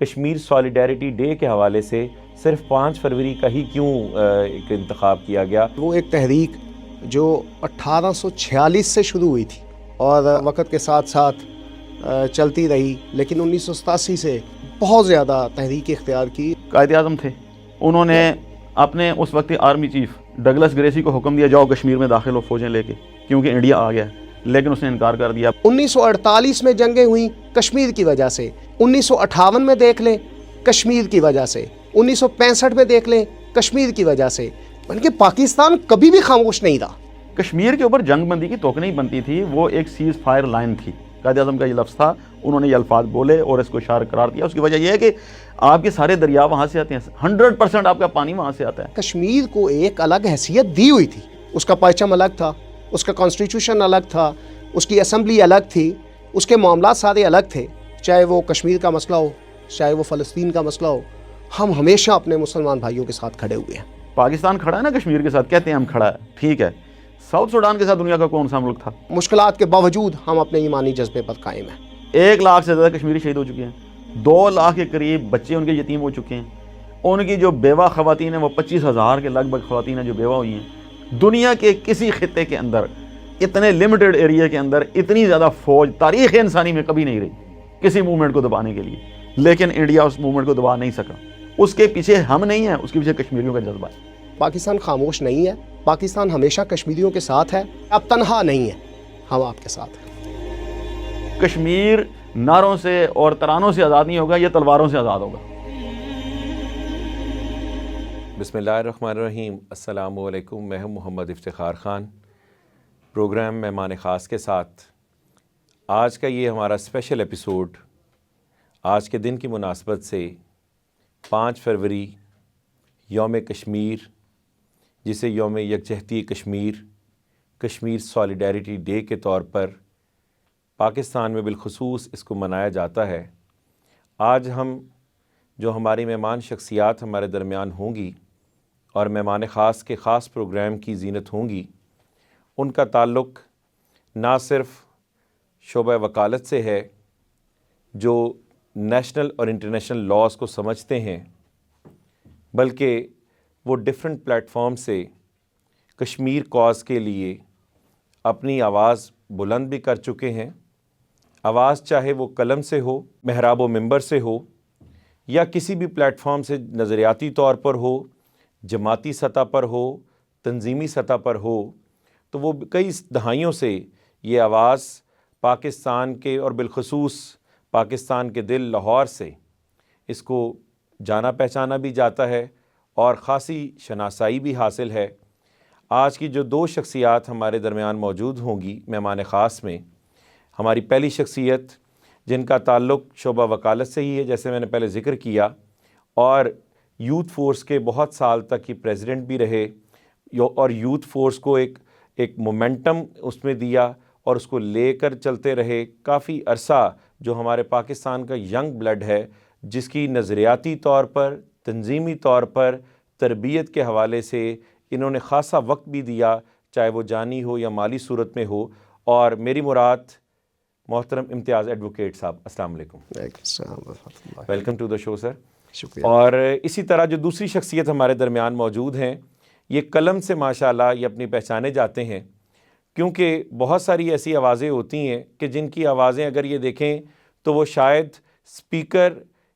Kashmir solidarity day کے حوالے سے صرف 5 فروری کا ہی کیوں ایک انتخاب کیا گیا؟ وہ ایک تحریک جو 1846 سے شروع ہوئی تھی اور وقت کے ساتھ ساتھ چلتی رہی، لیکن 1987 سے بہت زیادہ تحریک اختیار کی۔ قائد اعظم تھے، انہوں نے اپنے اس وقت آرمی چیف ڈگلس گریسی کو حکم دیا جاؤ کشمیر میں داخل ہو فوجیں لے کے، کیونکہ انڈیا آ گیا، لیکن اس نے انکار کر دیا۔ 1948 میں جنگیں ہوئیں کشمیر کی وجہ سے، 1958 میں دیکھ لیں کشمیر کی وجہ سے، 1965 میں دیکھ لیں کشمیر کی وجہ سے، بلکہ پاکستان کبھی بھی خاموش نہیں رہا۔ کشمیر کے اوپر جنگ بندی کی توقع نہیں بنتی تھی، وہ ایک سیز فائر لائن تھی۔ قائد اعظم کا یہ لفظ تھا، انہوں نے یہ الفاظ بولے اور اس کو اشار قرار دیا۔ اس کی وجہ یہ ہے کہ آپ کے سارے دریا وہاں سے آتے ہیں، 100% آپ کا پانی وہاں سے آتا ہے۔ کشمیر کو ایک الگ حیثیت دی ہوئی تھی، اس کا پرچم الگ تھا، اس کا کانسٹیٹیوشن الگ تھا، اس کی اسمبلی الگ تھی، اس کے معاملات سارے الگ تھے، چاہے وہ کشمیر کا مسئلہ ہو، چاہے وہ فلسطین کا مسئلہ ہو۔ ہم ہمیشہ اپنے مسلمان بھائیوں کے ساتھ کھڑے ہوئے ہیں۔ پاکستان کھڑا ہے نا کشمیر کے ساتھ، کہتے ہیں ہم کھڑا ہے، ٹھیک ہے، ساؤتھ سوڈان کے ساتھ دنیا کا کون سا ملک تھا؟ مشکلات کے باوجود ہم اپنے ایمانی جذبے پر قائم ہیں۔ 1 لاکھ سے زیادہ کشمیری شہید ہو چکے ہیں، 2 لاکھ کے قریب بچے ان کے یتیم ہو چکے ہیں، ان کی جو بیوہ خواتین ہیں وہ 25,000 کے لگ بھگ خواتین ہیں جو بیوہ ہوئی ہیں۔ دنیا کے کسی خطے کے اندر اتنے لمیٹڈ ایریا کے اندر اتنی زیادہ فوج تاریخ انسانی میں کبھی نہیں رہی کسی موومنٹ کو دبانے کے لیے، لیکن انڈیا اس موومنٹ کو دبا نہیں سکا۔ اس کے پیچھے ہم نہیں ہیں، اس کے پیچھے کشمیریوں کا جذبہ ہے۔ پاکستان خاموش نہیں ہے، پاکستان ہمیشہ کشمیریوں کے ساتھ ہے، اب تنہا نہیں ہے، ہم آپ کے ساتھ ہیں۔ کشمیر نعروں سے اور ترانوں سے آزاد نہیں ہوگا، یہ تلواروں سے آزاد ہوگا۔ بسم اللہ الرحمن الرحیم۔ السلام علیکم، میں ہوں محمد افتخار خان، پروگرام مہمان خاص کے ساتھ۔ آج کا یہ ہمارا اسپیشل ایپیسوڈ آج کے دن کی مناسبت سے 5 فروری یوم کشمیر، جسے یوم یکجہتی کشمیر، کشمیر سالیڈیرٹی ڈے کے طور پر پاکستان میں بالخصوص اس کو منایا جاتا ہے۔ آج ہم جو ہماری مہمان شخصیات ہمارے درمیان ہوں گی اور مہمان خاص کے خاص پروگرام کی زینت ہوں گی، ان کا تعلق نہ صرف شعبہ وکالت سے ہے جو نیشنل اور انٹرنیشنل لاز کو سمجھتے ہیں، بلکہ وہ ڈیفرنٹ پلیٹ فارم سے کشمیر کاز کے لیے اپنی آواز بلند بھی کر چکے ہیں۔ آواز چاہے وہ قلم سے ہو، محراب و منبر سے ہو، یا کسی بھی پلیٹ فارم سے نظریاتی طور پر ہو، جماعتی سطح پر ہو، تنظیمی سطح پر ہو، تو وہ کئی دہائیوں سے یہ آواز پاکستان کے اور بالخصوص پاکستان کے دل لاہور سے اس کو جانا پہچانا بھی جاتا ہے اور خاصی شناسائی بھی حاصل ہے۔ آج کی جو 2 شخصیات ہمارے درمیان موجود ہوں گی مہمان خاص میں، ہماری پہلی شخصیت جن کا تعلق شعبہ وکالت سے ہی ہے، جیسے میں نے پہلے ذکر کیا، اور یوتھ فورس کے بہت سال تک کی پریزیڈنٹ بھی رہے، اور یوتھ فورس کو ایک مومنٹم اس میں دیا اور اس کو لے کر چلتے رہے کافی عرصہ۔ جو ہمارے پاکستان کا ینگ بلڈ ہے، جس کی نظریاتی طور پر، تنظیمی طور پر، تربیت کے حوالے سے انہوں نے خاصا وقت بھی دیا، چاہے وہ جانی ہو یا مالی صورت میں ہو۔ اور میری مراد محترم امتیاز ایڈوکیٹ صاحب، السلام علیکم، ویلکم ٹو دا شو سر۔ شکریہ۔ اور اسی طرح جو دوسری شخصیت ہمارے درمیان موجود ہیں، یہ قلم سے ماشاءاللہ یہ اپنی پہچانے جاتے ہیں، کیونکہ بہت ساری ایسی آوازیں ہوتی ہیں کہ جن کی آوازیں اگر یہ دیکھیں تو وہ شاید سپیکر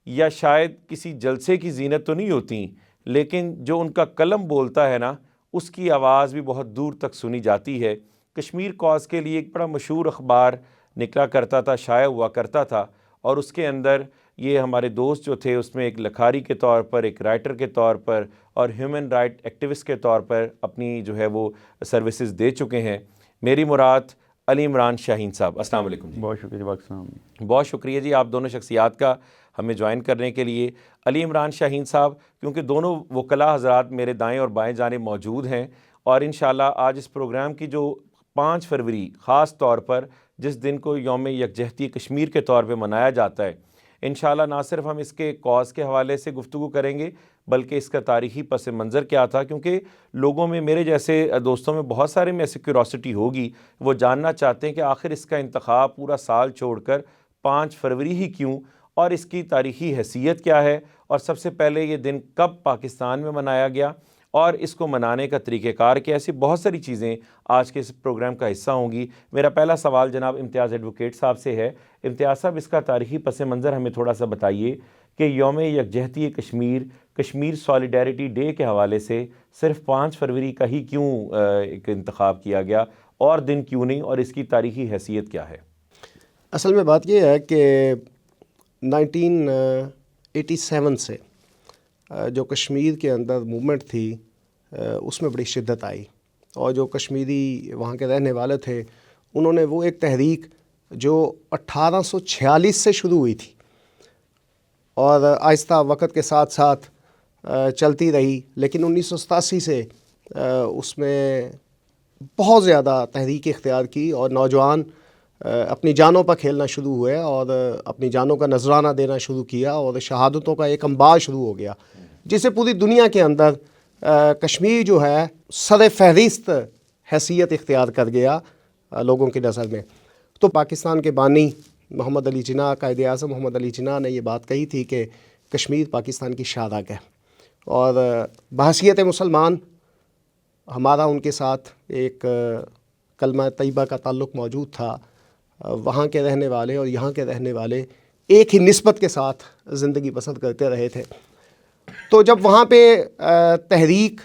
یا شاید کسی جلسے کی زینت تو نہیں ہوتی، لیکن جو ان کا قلم بولتا ہے نا، اس کی آواز بھی بہت دور تک سنی جاتی ہے۔ کشمیر کاز کے لیے ایک بڑا مشہور اخبار نکلا کرتا تھا، شائع ہوا کرتا تھا، اور اس کے اندر یہ ہمارے دوست جو تھے اس میں ایک لکھاری کے طور پر، ایک رائٹر کے طور پر اور ہیومن رائٹ ایکٹیوسٹ کے طور پر اپنی جو ہے وہ سروسز دے چکے ہیں۔ میری مراد علی عمران شاہین صاحب، السلام علیکم جی۔ بہت شکریہ، السلام۔ بہت شکریہ جی آپ دونوں شخصیات کا ہمیں جوائن کرنے کے لیے۔ علی عمران شاہین صاحب، کیونکہ دونوں وکلاء حضرات میرے دائیں اور بائیں جانب موجود ہیں، اور انشاءاللہ آج اس پروگرام کی جو 5 فروری خاص طور پر جس دن کو یوم یکجہتی کشمیر کے طور پہ منایا جاتا ہے، انشاءاللہ نہ صرف ہم اس کے کاز کے حوالے سے گفتگو کریں گے، بلکہ اس کا تاریخی پس منظر کیا تھا، کیونکہ لوگوں میں، میرے جیسے دوستوں میں بہت سارے میں ایسی کیوریوسٹی ہوگی، وہ جاننا چاہتے ہیں کہ آخر اس کا انتخاب پورا سال چھوڑ کر 5 فروری ہی کیوں، اور اس کی تاریخی حیثیت کیا ہے، اور سب سے پہلے یہ دن کب پاکستان میں منایا گیا اور اس کو منانے کا طریقہ کار کیا، ایسی بہت ساری چیزیں آج کے اس پروگرام کا حصہ ہوں گی۔ میرا پہلا سوال جناب امتیاز ایڈوکیٹ صاحب سے ہے۔ امتیاز صاحب، اس کا تاریخی پس منظر ہمیں تھوڑا سا بتائیے کہ یوم یکجہتی کشمیر سالیڈیرٹی ڈے کے حوالے سے صرف 5 فروری کا ہی کیوں ایک انتخاب کیا گیا، اور دن کیوں نہیں، اور اس کی تاریخی حیثیت کیا ہے؟ اصل میں بات یہ ہے کہ 1987 سے جو کشمیر کے اندر موومنٹ تھی اس میں بڑی شدت آئی، اور جو کشمیری وہاں کے رہنے والے تھے انہوں نے وہ ایک تحریک جو 1846 سے شروع ہوئی تھی اور آہستہ وقت کے ساتھ ساتھ چلتی رہی، لیکن 1987 سے اس میں بہت زیادہ تحریک اختیار کی اور نوجوان اپنی جانوں پر کھیلنا شروع ہوئے اور اپنی جانوں کا نذرانہ دینا شروع کیا، اور شہادتوں کا ایک انبار شروع ہو گیا، جس سے پوری دنیا کے اندر کشمیر جو ہے سر فہرست حیثیت اختیار کر گیا لوگوں کی نظر میں۔ تو پاکستان کے بانی محمد علی جناح، قائد اعظم محمد علی جناح نے یہ بات کہی تھی کہ کشمیر پاکستان کی شاہراہ ہے، اور بحیثیت مسلمان ہمارا ان کے ساتھ ایک کلمہ طیبہ کا تعلق موجود تھا۔ وہاں کے رہنے والے اور یہاں کے رہنے والے ایک ہی نسبت کے ساتھ زندگی بسر کرتے رہے تھے۔ تو جب وہاں پہ تحریک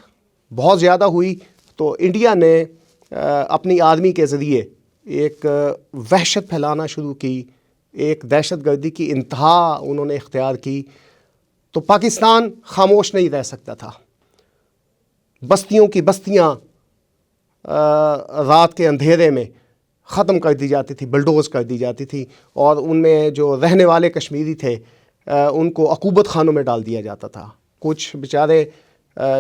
بہت زیادہ ہوئی تو انڈیا نے اپنی آرمی کے ذریعے ایک وحشت پھیلانا شروع کی، ایک دہشت گردی کی انتہا انہوں نے اختیار کی۔ تو پاکستان خاموش نہیں رہ سکتا تھا، بستیوں کی بستیاں رات کے اندھیرے میں ختم کر دی جاتی تھی، بلڈوز کر دی جاتی تھی، اور ان میں جو رہنے والے کشمیری تھے ان کو عقوبت خانوں میں ڈال دیا جاتا تھا۔ کچھ بیچارے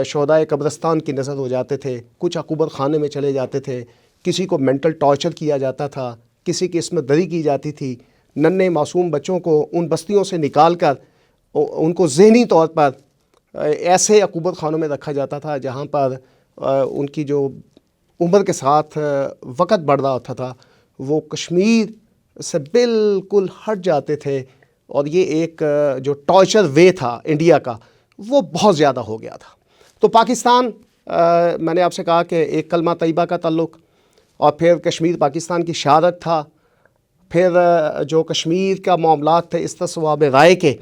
شہدائے قبرستان کی نظر ہو جاتے تھے، کچھ عقوبت خانے میں چلے جاتے تھے، کسی کو مینٹل ٹارچر کیا جاتا تھا، کسی کی عصمت دری کی جاتی تھی۔ ننھے معصوم بچوں کو ان بستیوں سے نکال کر ان کو ذہنی طور پر ایسے عقوبت خانوں میں رکھا جاتا تھا جہاں پر ان کی جو عمر کے ساتھ وقت بڑھ رہا ہوتا تھا وہ کشمیر سے بالکل ہٹ جاتے تھے، اور یہ ایک جو ٹارچر وے تھا انڈیا کا وہ بہت زیادہ ہو گیا تھا۔ تو پاکستان، میں نے آپ سے کہا کہ ایک کلمہ طیبہ کا تعلق، اور پھر کشمیر پاکستان کی شہادت تھا، پھر جو کشمیر کا معاملات تھے استصواب رائے کے،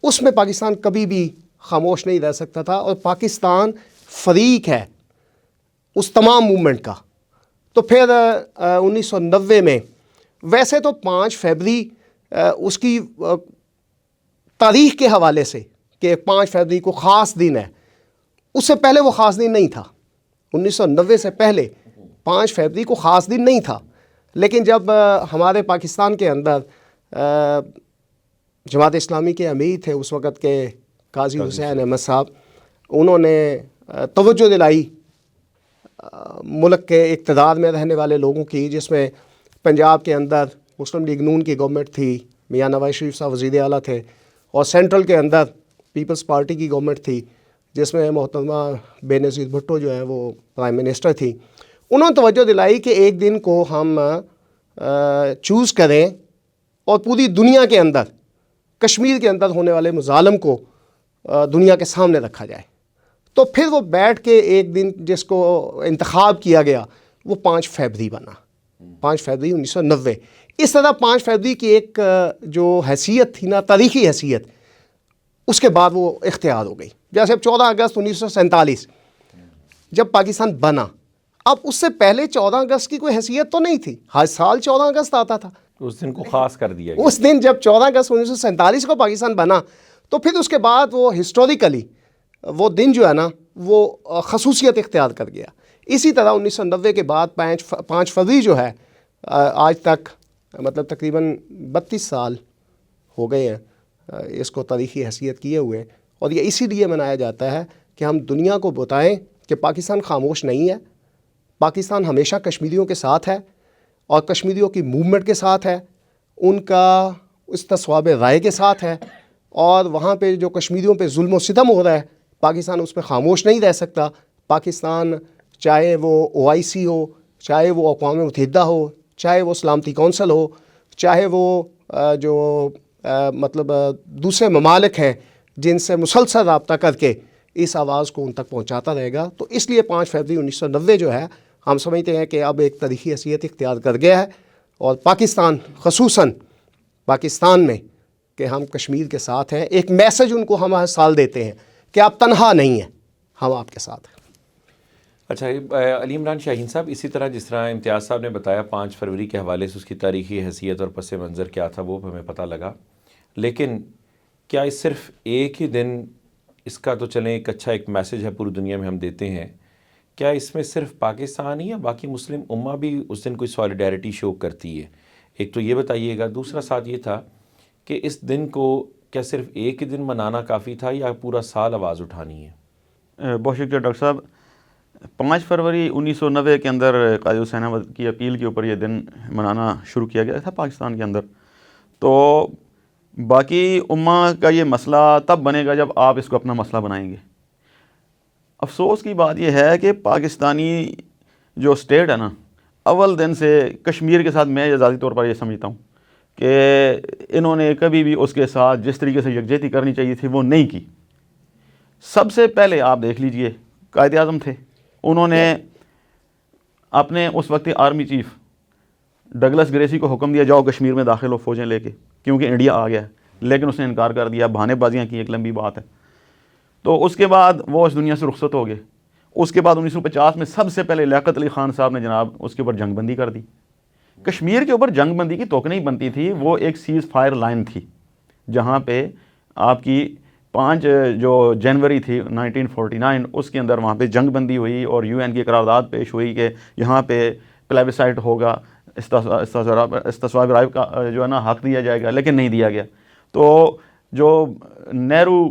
اس میں پاکستان کبھی بھی خاموش نہیں رہ سکتا تھا، اور پاکستان فریق ہے اس تمام موومنٹ کا۔ تو پھر 1990 میں، ویسے تو 5 فروری اس کی تاریخ کے حوالے سے کہ 5 فروری کو خاص دن ہے، اس سے پہلے وہ خاص دن نہیں تھا۔ 1990 سے پہلے 5 فروری کو خاص دن نہیں تھا، لیکن جب ہمارے پاکستان کے اندر جماعت اسلامی کے امیر تھے اس وقت کے قاضی حسین احمد صاحب، انہوں نے توجہ دلائی ملک کے اقتدار میں رہنے والے لوگوں کی، جس میں پنجاب کے اندر مسلم لیگ نون کی گورنمنٹ تھی، میاں نواز شریف صاحب وزیر اعلیٰ تھے، اور سینٹرل کے اندر پیپلز پارٹی کی گورنمنٹ تھی جس میں محترمہ بے نظیر بھٹو جو ہے وہ پرائم منسٹر تھی۔ انہوں نے توجہ دلائی کہ ایک دن کو ہم چوز کریں اور پوری دنیا کے اندر کشمیر کے اندر ہونے والے مظالم کو دنیا کے سامنے رکھا جائے۔ تو پھر وہ بیٹھ کے ایک دن جس کو انتخاب کیا گیا وہ 5 فروری بنا، 5 فروری 1990۔ اس طرح 5 فروری کی ایک جو حیثیت تھی نا، تاریخی حیثیت، اس کے بعد وہ اختیار ہو گئی۔ جیسے اب 14 اگست 1947 جب پاکستان بنا، اب اس سے پہلے 14 اگست کی کوئی حیثیت تو نہیں تھی، ہر سال 14 اگست آتا تھا، اس دن کو خاص کر دیا گیا۔ اس دن جب 14 اگست 1947 کو پاکستان بنا تو پھر اس کے بعد وہ ہسٹوریکلی وہ دن جو ہے نا وہ خصوصیت اختیار کر گیا۔ اسی طرح 1990 کے بعد 5 فروری جو ہے آج تک مطلب تقریباً 32 سال ہو گئے ہیں اس کو تاریخی حیثیت کیے ہوئے، اور یہ اسی لیے منایا جاتا ہے کہ ہم دنیا کو بتائیں کہ پاکستان خاموش نہیں ہے، پاکستان ہمیشہ کشمیریوں کے ساتھ ہے اور کشمیریوں کی موومنٹ کے ساتھ ہے، ان کا استصواب رائے کے ساتھ ہے، اور وہاں پہ جو کشمیریوں پہ ظلم و ستم ہو رہا ہے پاکستان اس پہ خاموش نہیں رہ سکتا۔ پاکستان چاہے وہ OIC ہو، چاہے وہ اقوام متحدہ ہو، چاہے وہ سلامتی کونسل ہو، چاہے وہ جو مطلب دوسرے ممالک ہیں جن سے مسلسل رابطہ کر کے اس آواز کو ان تک پہنچاتا رہے گا. تو اس لیے 5 فروری 1990 جو ہے ہم سمجھتے ہیں کہ اب ایک تاریخی حیثیت اختیار کر گیا ہے, اور پاکستان خصوصاً پاکستان میں کہ ہم کشمیر کے ساتھ ہیں. ایک میسج ان کو ہم ہر سال دیتے ہیں کہ آپ تنہا نہیں ہیں, ہم آپ کے ساتھ ہیں. اچھا علی عمران شاہین صاحب, اسی طرح جس طرح امتیاز صاحب نے بتایا 5 فروری کے حوالے سے اس کی تاریخی حیثیت اور پس منظر کیا تھا وہ ہمیں پتہ لگا, لیکن کیا اس صرف ایک ہی دن اس کا تو چلیں ایک اچھا ایک میسج ہے پوری دنیا میں ہم دیتے ہیں, کیا اس میں صرف پاکستان ہی یا باقی مسلم امہ بھی اس دن کوئی سالیڈیرٹی شو کرتی ہے؟ ایک تو یہ بتائیے گا. دوسرا ساتھ یہ تھا کہ اس دن کو کیا صرف ایک ہی دن منانا کافی تھا یا پورا سال آواز اٹھانی ہے؟ بہت شکریہ ڈاکٹر صاحب. 5 فروری 1990 کے اندر قائد حسین احمد کی اپیل کے اوپر یہ دن منانا شروع کیا گیا تھا پاکستان کے اندر. تو باقی امہ کا یہ مسئلہ تب بنے گا جب آپ اس کو اپنا مسئلہ بنائیں گے. افسوس کی بات یہ ہے کہ پاکستانی جو اسٹیٹ ہے نا, اول دن سے کشمیر کے ساتھ میں ذاتی طور پر یہ سمجھتا ہوں کہ انہوں نے کبھی بھی اس کے ساتھ جس طریقے سے یکجہتی کرنی چاہیے تھی وہ نہیں کی. سب سے پہلے آپ دیکھ لیجئے قائد اعظم تھے, انہوں نے اپنے اس وقت آرمی چیف ڈگلس گریسی کو حکم دیا جاؤ کشمیر میں داخل ہو فوجیں لے کے, کیونکہ انڈیا آ گیا ہے, لیکن اس نے انکار کر دیا, بہانے بازیاں کی, ایک لمبی بات ہے. تو اس کے بعد وہ اس دنیا سے رخصت ہو گئے. اس کے بعد 1950 میں سب سے پہلے لیاقت علی خان صاحب نے جناب اس کے اوپر جنگ بندی کر دی. کشمیر کے اوپر جنگ بندی کی توقع نہیں بنتی تھی, وہ ایک سیز فائر لائن تھی جہاں پہ آپ کی 5 جو جنوری تھی 1949 اس کے اندر وہاں پہ جنگ بندی ہوئی اور UN کی قرارداد پیش ہوئی کہ یہاں پہ پلیبسائٹ ہوگا, استصواب رائے کا جو ہے نا حق دیا جائے گا, لیکن نہیں دیا گیا. تو جو نہرو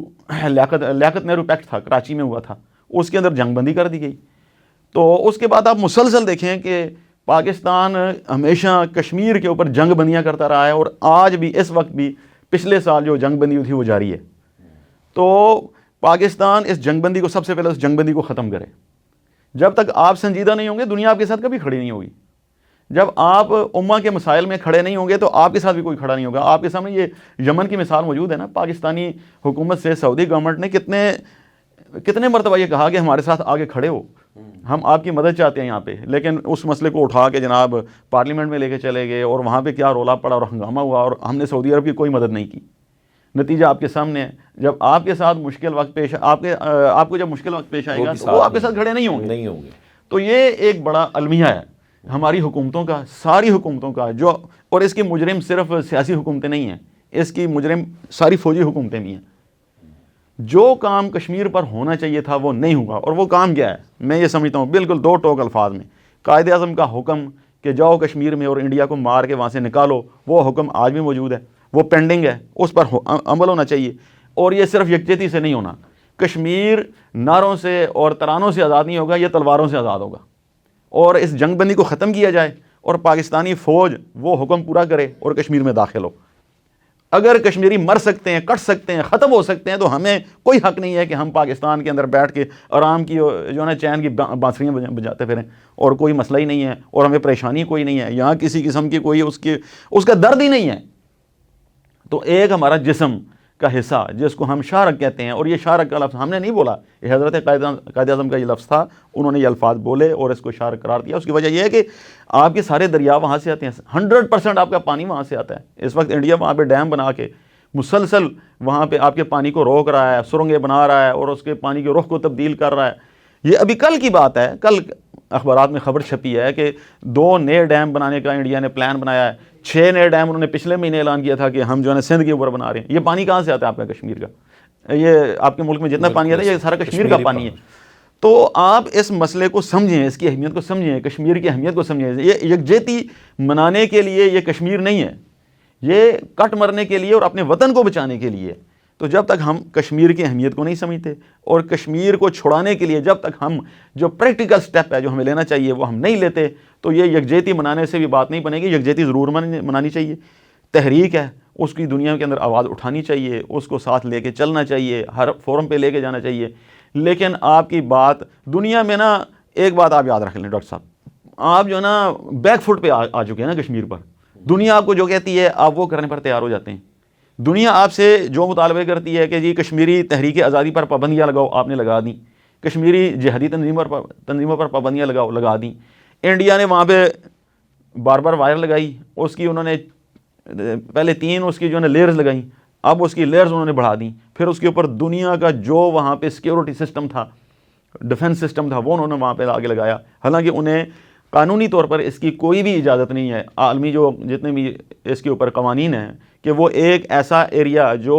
لیاقت نہرو پیکٹ تھا کراچی میں ہوا تھا, اس کے اندر جنگ بندی کر دی گئی. تو اس کے بعد آپ مسلسل دیکھیں کہ پاکستان ہمیشہ کشمیر کے اوپر جنگ بندیاں کرتا رہا ہے, اور آج بھی اس وقت بھی پچھلے سال جو جنگ بندی ہوئی تھی وہ جاری ہے. تو پاکستان اس جنگ بندی کو سب سے پہلے اس جنگ بندی کو ختم کرے. جب تک آپ سنجیدہ نہیں ہوں گے دنیا آپ کے ساتھ کبھی کھڑی نہیں ہوگی. جب آپ امہ کے مسائل میں کھڑے نہیں ہوں گے تو آپ کے ساتھ بھی کوئی کھڑا نہیں ہوگا. آپ کے سامنے یہ یمن کی مثال موجود ہے نا, پاکستانی حکومت سے سعودی گورنمنٹ نے کتنے مرتبہ یہ کہا کہ ہمارے ساتھ آگے کھڑے ہو, ہم آپ کی مدد چاہتے ہیں یہاں پہ, لیکن اس مسئلے کو اٹھا کے جناب پارلیمنٹ میں لے کے چلے گئے اور وہاں پہ کیا رولا پڑا اور ہنگامہ ہوا, اور ہم نے سعودی عرب کی کوئی مدد نہیں کی. نتیجہ آپ کے سامنے ہے. جب آپ کے ساتھ مشکل وقت پیش آپ کو جب مشکل وقت پیش آئے گا تو وہ آپ کے ساتھ کھڑے نہیں ہوں گے. تو یہ ایک بڑا المیہ ہے ہماری حکومتوں کا, ساری حکومتوں کا, جو اور اس کی مجرم صرف سیاسی حکومتیں نہیں ہیں, اس کی مجرم ساری فوجی حکومتیں بھی ہیں. جو کام کشمیر پر ہونا چاہیے تھا وہ نہیں ہوا, اور وہ کام کیا ہے میں یہ سمجھتا ہوں بالکل 2 ٹوک الفاظ میں, قائد اعظم کا حکم کہ جاؤ کشمیر میں اور انڈیا کو مار کے وہاں سے نکالو, وہ حکم آج بھی موجود ہے, وہ پینڈنگ ہے, اس پر عمل ہونا چاہیے. اور یہ صرف یکجہتی سے نہیں ہونا, کشمیر نعروں سے اور ترانوں سے آزاد نہیں ہوگا, یہ تلواروں سے آزاد ہوگا. اور اس جنگ بندی کو ختم کیا جائے اور پاکستانی فوج وہ حکم پورا کرے اور کشمیر میں داخل ہو. اگر کشمیری مر سکتے ہیں, کٹ سکتے ہیں, ختم ہو سکتے ہیں, تو ہمیں کوئی حق نہیں ہے کہ ہم پاکستان کے اندر بیٹھ کے آرام کی جو ہے نا چین کی بانسریاں بجاتے پھریں, اور کوئی مسئلہ ہی نہیں ہے اور ہمیں پریشانی کوئی نہیں ہے, یہاں کسی قسم کی کوئی اس کا درد ہی نہیں ہے. تو ایک ہمارا جسم کا حصہ جس کو ہم شارک کہتے ہیں, اور یہ شارک کا لفظ ہم نے نہیں بولا, یہ حضرت قائد اعظم کا یہ لفظ تھا, انہوں نے یہ الفاظ بولے اور اس کو شارک قرار دیا. اس کی وجہ یہ ہے کہ آپ کے سارے دریا وہاں سے آتے ہیں, 100% آپ کا پانی وہاں سے آتا ہے. اس وقت انڈیا وہاں پہ ڈیم بنا کے مسلسل وہاں پہ آپ کے پانی کو روک رہا ہے, سرنگیں بنا رہا ہے اور اس کے پانی کے رخ کو تبدیل کر رہا ہے. یہ ابھی کل کی بات ہے, کل اخبارات میں خبر چھپی ہے کہ 2 نئے ڈیم بنانے کا انڈیا نے پلان بنایا ہے. 6 نئے ڈیم انہوں نے پچھلے مہینے اعلان کیا تھا کہ ہم جو ہے نا سندھ کے اوپر بنا رہے ہیں. یہ پانی کہاں سے آتا ہے آپ کا کشمیر کا؟ یہ آپ کے ملک میں جتنا پانی آتا ہے یہ سارا کشمیر کا پانی ہے. تو آپ اس مسئلے کو سمجھیں, اس کی اہمیت کو سمجھیں, کشمیر کی اہمیت کو سمجھیں. یہ یکجہتی منانے کے لیے یہ کشمیر نہیں ہے, یہ کٹ مرنے کے لیے اور اپنے وطن کو بچانے کے لیے. تو جب تک ہم کشمیر کی اہمیت کو نہیں سمجھتے اور کشمیر کو چھڑانے کے لیے جب تک ہم جو پریکٹیکل سٹیپ ہے جو ہمیں لینا چاہیے وہ ہم نہیں لیتے, تو یہ یکجہتی منانے سے بھی بات نہیں بنے گی. یکجہتی ضرور منانی چاہیے, تحریک ہے اس کی دنیا کے اندر آواز اٹھانی چاہیے, اس کو ساتھ لے کے چلنا چاہیے, ہر فورم پہ لے کے جانا چاہیے. لیکن آپ کی بات دنیا میں نا, ایک بات آپ یاد رکھ لیں ڈاکٹر صاحب, آپ جو نا بیک فٹ پہ آ چکے ہیں نا کشمیر پر. دنیا آپ کو جو کہتی ہے آپ وہ کرنے پر تیار ہو جاتے ہیں. دنیا آپ سے جو مطالبے کرتی ہے کہ جی کشمیری تحریک آزادی پر پابندیاں لگاؤ، آپ نے لگا دیں، کشمیری جہادی تنظیموں پر پابندیاں لگا دیں. انڈیا نے وہاں پہ بار بار وائر لگائی، اس کی انہوں نے پہلے 3 اس کی جو ہے لیئرز لگائیں، اب اس کی لیئرز انہوں نے بڑھا دیں. پھر اس کے اوپر دنیا کا جو وہاں پہ سیکیورٹی سسٹم تھا، ڈیفنس سسٹم تھا، وہ انہوں نے وہاں پہ آگے لگایا. حالانکہ انہیں قانونی طور پر اس کی کوئی بھی اجازت نہیں ہے. عالمی جو جتنے بھی اس کے اوپر قوانین ہیں کہ وہ ایک ایسا ایریا جو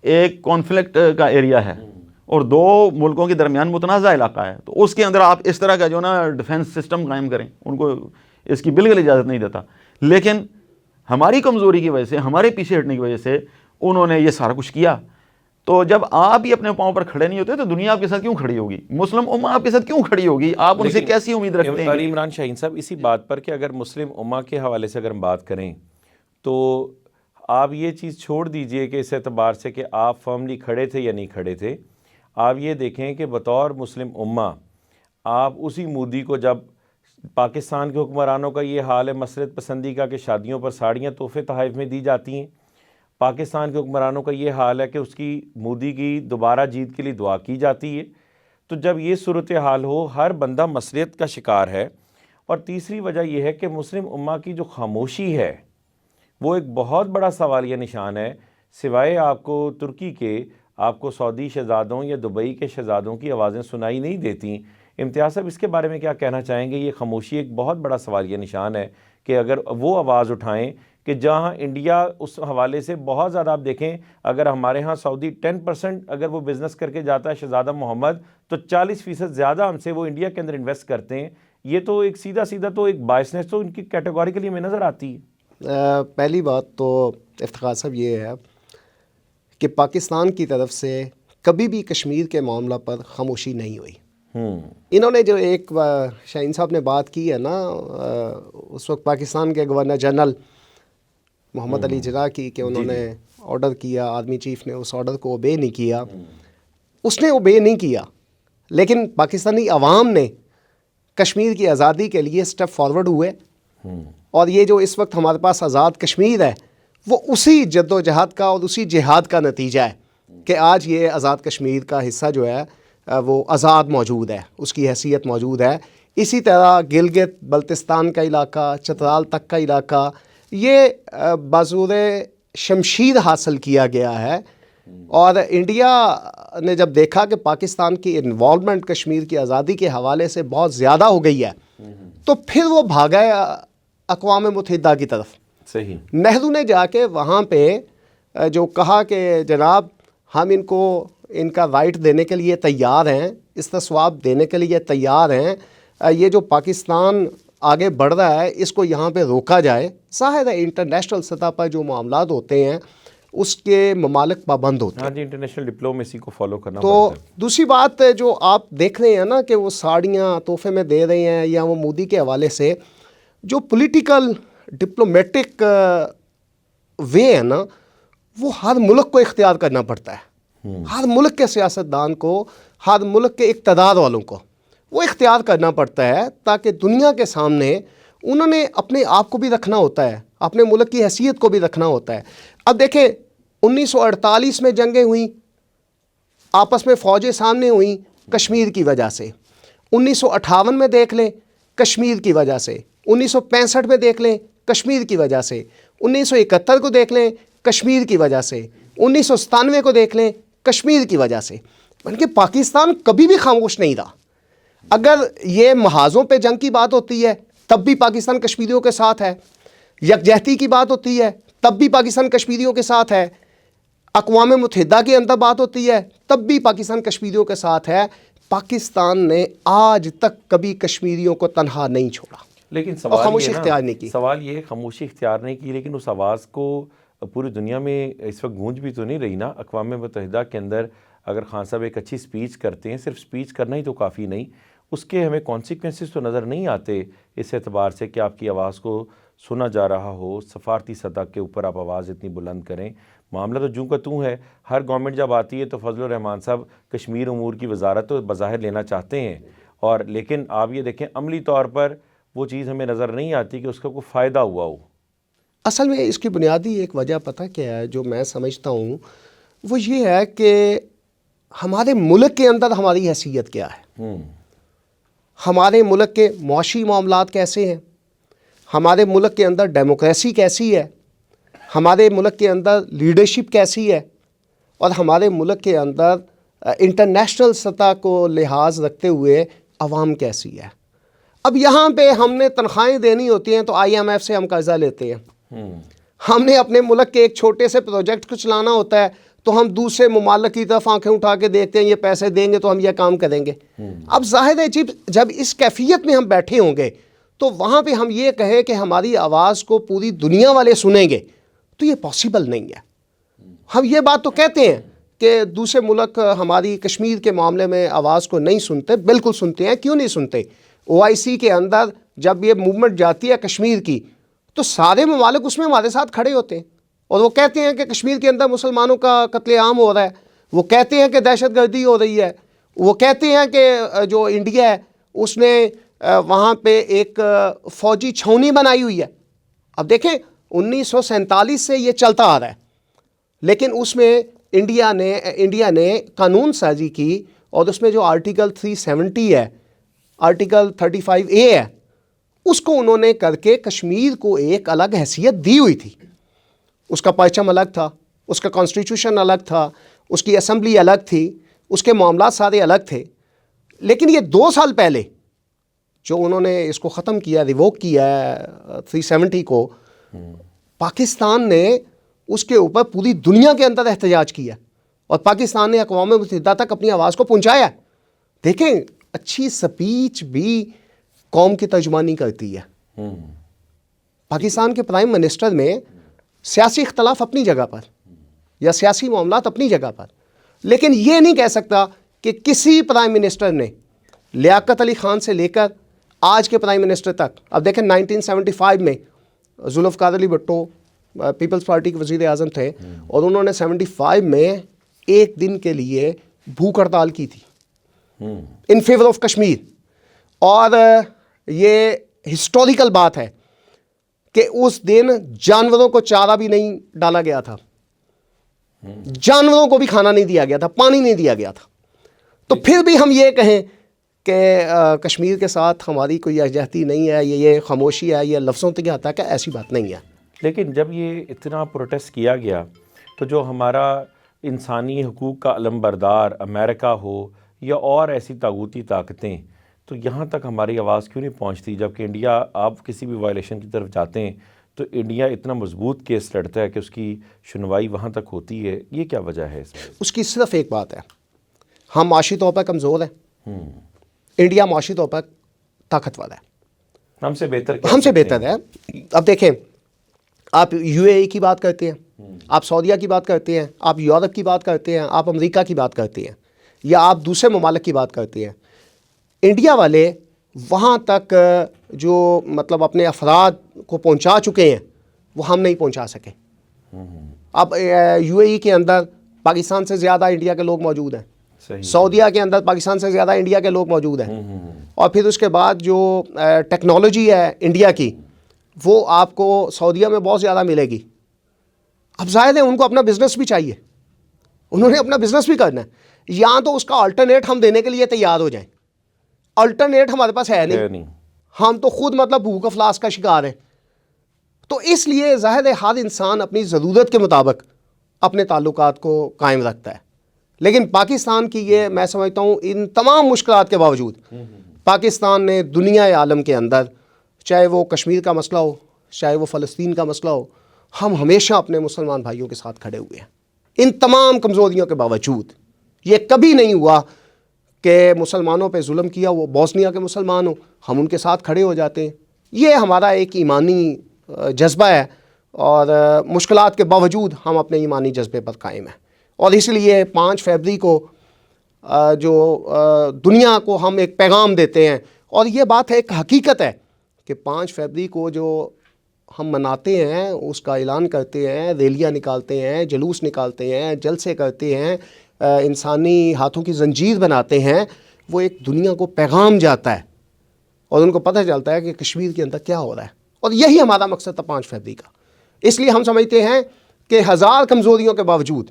ایک کانفلکٹ کا ایریا ہے اور 2 ملکوں کے درمیان متنازع علاقہ ہے، تو اس کے اندر آپ اس طرح کا جو نا ڈیفنس سسٹم قائم کریں، ان کو اس کی بالکل اجازت نہیں دیتا. لیکن ہماری کمزوری کی وجہ سے، ہمارے پیچھے ہٹنے کی وجہ سے انہوں نے یہ سارا کچھ کیا. تو جب آپ ہی اپنے پاؤں پر کھڑے نہیں ہوتے تو دنیا آپ کے ساتھ کیوں کھڑی ہوگی؟ مسلم امہ آپ کے ساتھ کیوں کھڑی ہوگی؟ آپ ان سے کیسی امید رکھتے ہیں؟ علی عمران شاہین صاحب، اسی بات پر کہ اگر مسلم امہ کے حوالے سے اگر ہم بات کریں تو آپ یہ چیز چھوڑ دیجئے کہ اس اعتبار سے کہ آپ فرملی کھڑے تھے یا نہیں کھڑے تھے، آپ یہ دیکھیں کہ بطور مسلم امہ آپ اسی مودی کو، جب پاکستان کے حکمرانوں کا یہ حال ہے مسرت پسندی کا کہ شادیوں پر ساڑیاں تحفے تحائف میں دی جاتی ہیں، پاکستان کے حکمرانوں کا یہ حال ہے کہ اس کی مودی کی دوبارہ جیت کے لیے دعا کی جاتی ہے، تو جب یہ صورتحال ہو ہر بندہ مسریت کا شکار ہے. اور تیسری وجہ یہ ہے کہ مسلم امہ کی جو خاموشی ہے وہ ایک بہت بڑا سوالیہ نشان ہے. سوائے آپ کو ترکی کے، آپ کو سعودی شہزادوں یا دبئی کے شہزادوں کی آوازیں سنائی نہیں دیتی. امتیاز صاحب، اس کے بارے میں کیا کہنا چاہیں گے؟ یہ خاموشی ایک بہت بڑا سوالیہ نشان ہے کہ اگر وہ آواز اٹھائیں کہ جہاں انڈیا اس حوالے سے بہت زیادہ، آپ دیکھیں اگر ہمارے ہاں سعودی 10% اگر وہ بزنس کر کے جاتا ہے شہزادہ محمد، تو 40% زیادہ ہم سے وہ انڈیا کے اندر انویسٹ کرتے ہیں. یہ تو ایک سیدھا تو ایک بائسنس تو ان کی کیٹیگوریکلی ہمیں نظر آتی ہے. پہلی بات تو افتخار صاحب یہ ہے کہ پاکستان کی طرف سے کبھی بھی کشمیر کے معاملہ پر خاموشی نہیں ہوئی. انہوں نے جو ایک شاہین صاحب نے بات کی ہے نا، اس وقت پاکستان کے گورنر جنرل محمد علی جناح کی، کہ انہوں نے آرڈر کیا، آرمی چیف نے اس آرڈر کو اوبے نہیں کیا. اس نے اوبے نہیں کیا، لیکن پاکستانی عوام نے کشمیر کی آزادی کے لیے سٹیپ فارورڈ ہوئے. اور یہ جو اس وقت ہمارے پاس آزاد کشمیر ہے وہ اسی جد و جہاد کا اور اسی جہاد کا نتیجہ ہے کہ آج یہ آزاد کشمیر کا حصہ جو ہے وہ آزاد موجود ہے، اس کی حیثیت موجود ہے. اسی طرح گلگت بلتستان کا علاقہ، چترال تک کا علاقہ، یہ بازور شمشیر حاصل کیا گیا ہے. اور انڈیا نے جب دیکھا کہ پاکستان کی انوالومنٹ کشمیر کی آزادی کے حوالے سے بہت زیادہ ہو گئی ہے تو پھر وہ بھاگا اقوام متحدہ کی طرف. صحیح. نہرو نے جا کے وہاں پہ جو کہا کہ جناب ہم ان کو ان کا رائٹ دینے کے لیے تیار ہیں، استصواب دینے کے لیے تیار ہیں، یہ جو پاکستان آگے بڑھ رہا ہے اس کو یہاں پہ روکا جائے. ظاہر ہے انٹرنیشنل سطح پر جو معاملات ہوتے ہیں اس کے ممالک پابند ہوتے ہیں. ہاں جی، انٹرنیشنل ڈپلومیسی کو فالو کرنا تو پڑتا ہے. دوسری بات جو آپ دیکھ رہے ہیں نا کہ وہ ساڑیاں تحفے میں دے رہے ہیں یا وہ مودی کے حوالے سے جو پولیٹیکل ڈپلومیٹک وے ہے نا، وہ ہر ملک کو اختیار کرنا پڑتا ہے. ہر ملک کے سیاستدان کو، ہر ملک کے اقتدار والوں کو وہ اختیار کرنا پڑتا ہے تاکہ دنیا کے سامنے انہوں نے اپنے آپ کو بھی رکھنا ہوتا ہے، اپنے ملک کی حیثیت کو بھی رکھنا ہوتا ہے. اب دیکھیں 1948 میں جنگیں ہوئیں، آپس میں فوجیں سامنے ہوئیں کشمیر کی وجہ سے. 1958 میں دیکھ لیں کشمیر کی وجہ سے. 1965 میں دیکھ لیں کشمیر کی وجہ سے. 1971 کو دیکھ لیں کشمیر کی وجہ سے. 1997 کو دیکھ لیں کشمیر کی وجہ سے. بلکہ پاکستان کبھی بھی خاموش نہیں رہا. اگر یہ محاذوں پہ جنگ کی بات ہوتی ہے تب بھی پاکستان کشمیریوں کے ساتھ ہے، یکجہتی کی بات ہوتی ہے تب بھی پاکستان کشمیریوں کے ساتھ ہے، اقوام متحدہ کے اندر بات ہوتی ہے تب بھی پاکستان کشمیریوں کے ساتھ ہے. پاکستان نے آج تک کبھی کشمیریوں کو تنہا نہیں چھوڑا، لیکن اور خاموشی اختیار نہیں کی. سوال یہ ہے خاموشی اختیار نہیں کی، لیکن اس آواز کو پوری دنیا میں اس وقت گونج بھی تو نہیں رہی نا. اقوام متحدہ کے اندر اگر خان صاحب ایک اچھی سپیچ کرتے ہیں، صرف سپیچ کرنا ہی تو کافی نہیں، اس کے ہمیں کانسیکوینسز تو نظر نہیں آتے اس اعتبار سے کہ آپ کی آواز کو سنا جا رہا ہو، سفارتی سطح کے اوپر آپ آواز اتنی بلند کریں. معاملہ تو جوں کا توں ہے. ہر گورنمنٹ جب آتی ہے تو فضل الرحمان صاحب کشمیر امور کی وزارت تو بظاہر لینا چاہتے ہیں، اور لیکن آپ یہ دیکھیں عملی طور پر وہ چیز ہمیں نظر نہیں آتی کہ اس کا کوئی فائدہ ہوا ہو. اصل میں اس کی بنیادی ایک وجہ پتہ کیا ہے جو میں سمجھتا ہوں، وہ یہ ہے کہ ہمارے ملک کے اندر ہماری حیثیت کیا ہے، ہمارے ملک کے معاشی معاملات کیسے ہیں، ہمارے ملک کے اندر ڈیموکریسی کیسی ہے، ہمارے ملک کے اندر لیڈرشپ کیسی ہے، اور ہمارے ملک کے اندر انٹرنیشنل سطح کو لحاظ رکھتے ہوئے عوام کیسی ہے۔ اب یہاں پہ ہم نے تنخواہیں دینی ہوتی ہیں تو IMF سے ہم قرضہ لیتے ہیں، ہم نے اپنے ملک کے ایک چھوٹے سے پروجیکٹ کو چلانا ہوتا ہے تو ہم دوسرے ممالک کی طرف آنکھیں اٹھا کے دیکھتے ہیں، یہ پیسے دیں گے تو ہم یہ کام کریں گے۔ اب ظاہر ہے جب اس کیفیت میں ہم بیٹھے ہوں گے تو وہاں پہ ہم یہ کہیں کہ ہماری آواز کو پوری دنیا والے سنیں گے تو یہ پاسبل نہیں ہے۔ ہم یہ بات تو کہتے ہیں کہ دوسرے ملک ہماری کشمیر کے معاملے میں آواز کو نہیں سنتے، بالکل سنتے ہیں، کیوں نہیں سنتے؟ OIC کے اندر جب یہ موومنٹ جاتی ہے کشمیر کی تو سارے ممالک اس میں ہمارے ساتھ کھڑے ہوتے ہیں، اور وہ کہتے ہیں کہ کشمیر کے اندر مسلمانوں کا قتل عام ہو رہا ہے، وہ کہتے ہیں کہ دہشت گردی ہو رہی ہے، وہ کہتے ہیں کہ جو انڈیا ہے اس نے وہاں پہ ایک فوجی چھاؤنی بنائی ہوئی ہے۔ اب دیکھیں 1947 سے یہ چلتا آ رہا ہے، لیکن اس میں انڈیا نے قانون سازی کی، اور اس میں جو آرٹیکل 370 ہے، آرٹیکل 35A ہے، اس کو انہوں نے کر کے کشمیر کو ایک الگ حیثیت دی ہوئی تھی۔ اس کا پرچم الگ تھا، اس کا کانسٹیٹیوشن الگ تھا، اس کی اسمبلی الگ تھی، اس کے معاملات سارے الگ تھے۔ لیکن یہ 2 سال پہلے جو انہوں نے اس کو ختم کیا، ریووک کیا ہے 370 کو، پاکستان نے اس کے اوپر پوری دنیا کے اندر احتجاج کیا، اور پاکستان نے اقوام متحدہ تک اپنی آواز کو پہنچایا۔ دیکھیں اچھی سپیچ بھی قوم کی ترجمانی کرتی ہے۔ پاکستان کے پرائم منسٹر میں سیاسی اختلاف اپنی جگہ پر، یا سیاسی معاملات اپنی جگہ پر، لیکن یہ نہیں کہہ سکتا کہ کسی پرائم منسٹر نے لیاقت علی خان سے لے کر آج کے پرائم منسٹر تک، اب دیکھیں 1975 میں ذوالفقار علی بھٹو پیپلز پارٹی کے وزیر اعظم تھے، اور انہوں نے 75 میں ایک دن کے لیے بھوک ہڑتال کی تھی ان فیور آف کشمیر، اور یہ ہسٹوریکل بات ہے کہ اس دن جانوروں کو چارہ بھی نہیں ڈالا گیا تھا، جانوروں کو بھی کھانا نہیں دیا گیا تھا، پانی نہیں دیا گیا تھا۔ تو پھر بھی ہم یہ کہیں کہ کشمیر کے ساتھ ہماری کوئی یکجہتی نہیں ہے، یہ خاموشی ہے، یہ لفظوں تک آتا ہے، کہ ایسی بات نہیں ہے۔ لیکن جب یہ اتنا پروٹیسٹ کیا گیا تو جو ہمارا انسانی حقوق کا علم بردار امریکہ ہو یا اور ایسی طاغوتی طاقتیں، تو یہاں تک ہماری آواز کیوں نہیں پہنچتی؟ جبکہ انڈیا، آپ کسی بھی وائلیشن کی طرف جاتے ہیں تو انڈیا اتنا مضبوط کیس لڑتا ہے کہ اس کی سنوائی وہاں تک ہوتی ہے، یہ کیا وجہ ہے؟ اس کی صرف ایک بات ہے، ہم معاشی طور پر کمزور ہیں، انڈیا معاشی طور پر طاقتور ہے، ہم سے بہتر ہے۔ اب دیکھیں، آپ UAE کی بات کرتے ہیں، آپ سعودیہ کی بات کرتے ہیں، آپ یورپ کی بات کرتے ہیں، آپ امریکہ کی بات کرتے ہیں، یا آپ دوسرے ممالک کی بات کرتے ہیں، انڈیا والے وہاں تک جو مطلب اپنے افراد کو پہنچا چکے ہیں وہ ہم نہیں پہنچا سکے۔ اب UAE کے اندر پاکستان سے زیادہ انڈیا کے لوگ موجود ہیں، سعودیہ کے اندر پاکستان سے زیادہ انڈیا کے لوگ موجود ہیں، اور پھر اس کے بعد جو ٹیکنالوجی ہے انڈیا کی وہ آپ کو سعودیہ میں بہت زیادہ ملے گی۔ اب ظاہر ہے ان کو اپنا بزنس بھی چاہیے، انہوں نے اپنا بزنس بھی کرنا ہے، یہاں تو اس کا الٹرنیٹ ہم دینے کے لیے تیار ہو جائیں، الٹرنیٹ ہمارے پاس ہے نہیں، ہم تو خود مطلب بھوک افلاس کا شکار ہیں۔ تو اس لیے ظاہر ہے ہر انسان اپنی ضرورت کے مطابق اپنے تعلقات کو قائم رکھتا ہے، لیکن پاکستان کی یہ میں سمجھتا ہوں ان تمام مشکلات کے باوجود پاکستان نے دنیا عالم کے اندر، چاہے وہ کشمیر کا مسئلہ ہو، چاہے وہ فلسطین کا مسئلہ ہو، ہم ہمیشہ اپنے مسلمان بھائیوں کے ساتھ کھڑے ہوئے ہیں۔ ان تمام کمزوریوں کے باوجود یہ کبھی نہیں ہوا کہ مسلمانوں پہ ظلم کیا وہ بوسنیا کے مسلمان ہوں، ہم ان کے ساتھ کھڑے ہو جاتے ہیں۔ یہ ہمارا ایک ایمانی جذبہ ہے، اور مشکلات کے باوجود ہم اپنے ایمانی جذبے پر قائم ہیں، اور اس لیے 5 فروری کو جو دنیا کو ہم ایک پیغام دیتے ہیں، اور یہ بات ہے، ایک حقیقت ہے کہ 5 فروری کو جو ہم مناتے ہیں، اس کا اعلان کرتے ہیں، ریلیاں نکالتے ہیں، جلوس نکالتے ہیں، جلسے کرتے ہیں، انسانی ہاتھوں کی زنجیر بناتے ہیں، وہ ایک دنیا کو پیغام جاتا ہے اور ان کو پتہ چلتا ہے کہ کشمیر کے اندر کیا ہو رہا ہے، اور یہی ہمارا مقصد تھا 5 فروری کا۔ اس لیے ہم سمجھتے ہیں کہ ہزار کمزوریوں کے باوجود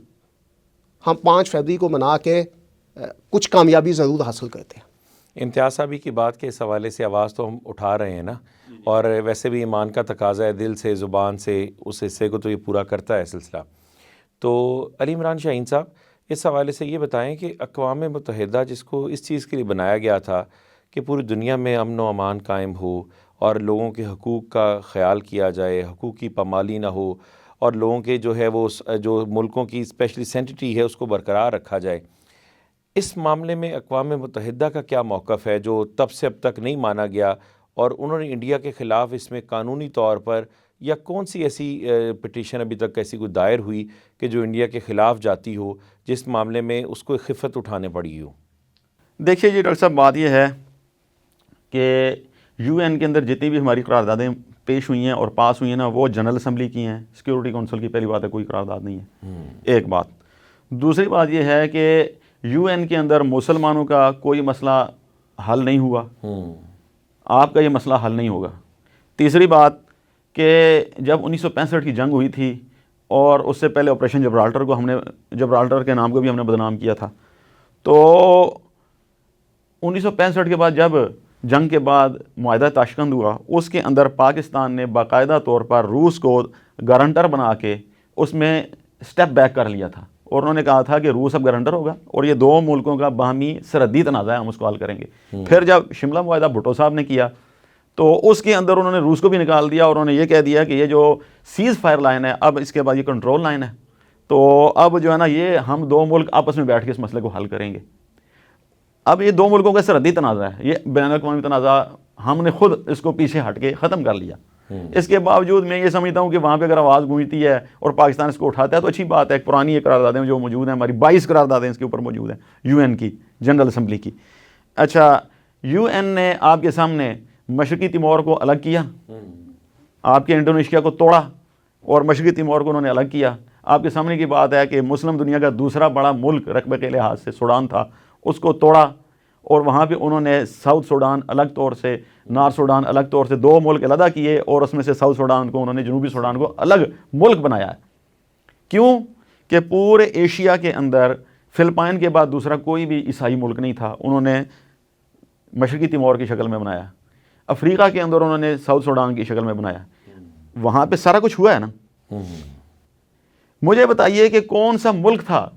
ہم 5 فروری کو منا کے کچھ کامیابی ضرور حاصل کرتے ہیں۔ امتیاز صاحبی کی بات کے اس حوالے سے آواز تو ہم اٹھا رہے ہیں نا، اور ویسے بھی ایمان کا تقاضا ہے، دل سے زبان سے اس حصے کو تو یہ پورا کرتا ہے سلسلہ۔ تو علی عمران شاہین صاحب، اس حوالے سے یہ بتائیں کہ اقوام متحدہ جس کو اس چیز کے لیے بنایا گیا تھا کہ پوری دنیا میں امن و امان قائم ہو اور لوگوں کے حقوق کا خیال کیا جائے، حقوق کی پامالی نہ ہو، اور لوگوں کے جو ہے وہ جو ملکوں کی اسپیشلی سینٹیٹی ہے اس کو برقرار رکھا جائے، اس معاملے میں اقوام متحدہ کا کیا موقف ہے جو تب سے اب تک نہیں مانا گیا، اور انہوں نے انڈیا کے خلاف اس میں قانونی طور پر یا کون سی ایسی پٹیشن ابھی تک ایسی کوئی دائر ہوئی کہ جو انڈیا کے خلاف جاتی ہو، جس معاملے میں اس کو خفت اٹھانے پڑی ہو؟ دیکھیے جی ڈاکٹر صاحب، بات یہ ہے کہ یو این کے اندر جتنی بھی ہماری قراردادیں پیش ہوئی ہیں اور پاس ہوئی ہیں نا، وہ جنرل اسمبلی کی ہیں، سیکورٹی کونسل کی پہلی بات ہے، کوئی قرارداد نہیں ہے، ایک بات۔ دوسری بات یہ ہے کہ یو این کے اندر مسلمانوں کا کوئی مسئلہ حل نہیں ہوا، آپ کا یہ مسئلہ حل نہیں ہوگا۔ تیسری بات کہ جب 1965 کی جنگ ہوئی تھی اور اس سے پہلے آپریشن جبرالٹر کو جبرالٹر کے نام کو بھی ہم نے بدنام کیا تھا، تو 1965 کے بعد جب جنگ کے بعد معاہدہ تاشکند ہوا، اس کے اندر پاکستان نے باقاعدہ طور پر روس کو گارنٹر بنا کے اس میں سٹیپ بیک کر لیا تھا، اور انہوں نے کہا تھا کہ روس اب گارنٹر ہوگا اور یہ 2 ملکوں کا باہمی سرحدی تنازع ہے، ہم اس کو حل کریں گے۔ پھر جب شملہ معاہدہ بھٹو صاحب نے کیا تو اس کے اندر انہوں نے روس کو بھی نکال دیا، اور انہوں نے یہ کہہ دیا کہ یہ جو سیز فائر لائن ہے اب اس کے بعد یہ کنٹرول لائن ہے، تو اب جو ہے نا یہ ہم 2 ملک آپس میں بیٹھ کے اس مسئلے کو حل کریں گے۔ اب یہ 2 ملکوں کا سرحدی تنازع ہے، یہ بین الاقوامی تنازع، ہم نے خود اس کو پیچھے ہٹ کے ختم کر لیا۔ اس کے باوجود میں یہ سمجھتا ہوں کہ وہاں پہ اگر آواز گونجتی ہے اور پاکستان اس کو اٹھاتا ہے تو اچھی بات ہے۔ ایک پرانی قراردادیں جو موجود ہیں، ہماری 22 قراردادیں اس کے اوپر موجود ہیں یو این کی، جنرل اسمبلی کی۔ اچھا، یو این نے آپ کے سامنے مشرقی تیمور کو الگ کیا، آپ کے انڈونیشیا کو توڑا اور مشرقی تیمور کو انہوں نے الگ کیا۔ آپ کے سامنے کی بات ہے کہ مسلم دنیا کا دوسرا بڑا ملک رقبے کے لحاظ سے سوڈان تھا، اس کو توڑا، اور وہاں پہ انہوں نے ساؤتھ سوڈان الگ طور سے، نارتھ سوڈان الگ طور سے 2 ملک علیحدہ کیے، اور اس میں سے ساؤتھ سوڈان کو انہوں نے، جنوبی سوڈان کو الگ ملک بنایا ہے۔ کیوں کہ پورے ایشیا کے اندر فلپائن کے بعد دوسرا کوئی بھی عیسائی ملک نہیں تھا، انہوں نے مشرقی تیمور کی شکل میں بنایا۔ افریقہ کے اندر انہوں نے ساؤتھ سوڈان کی شکل میں بنایا۔ وہاں پہ سارا کچھ ہوا ہے نا۔ مجھے بتائیے کہ کون سا ملک تھا،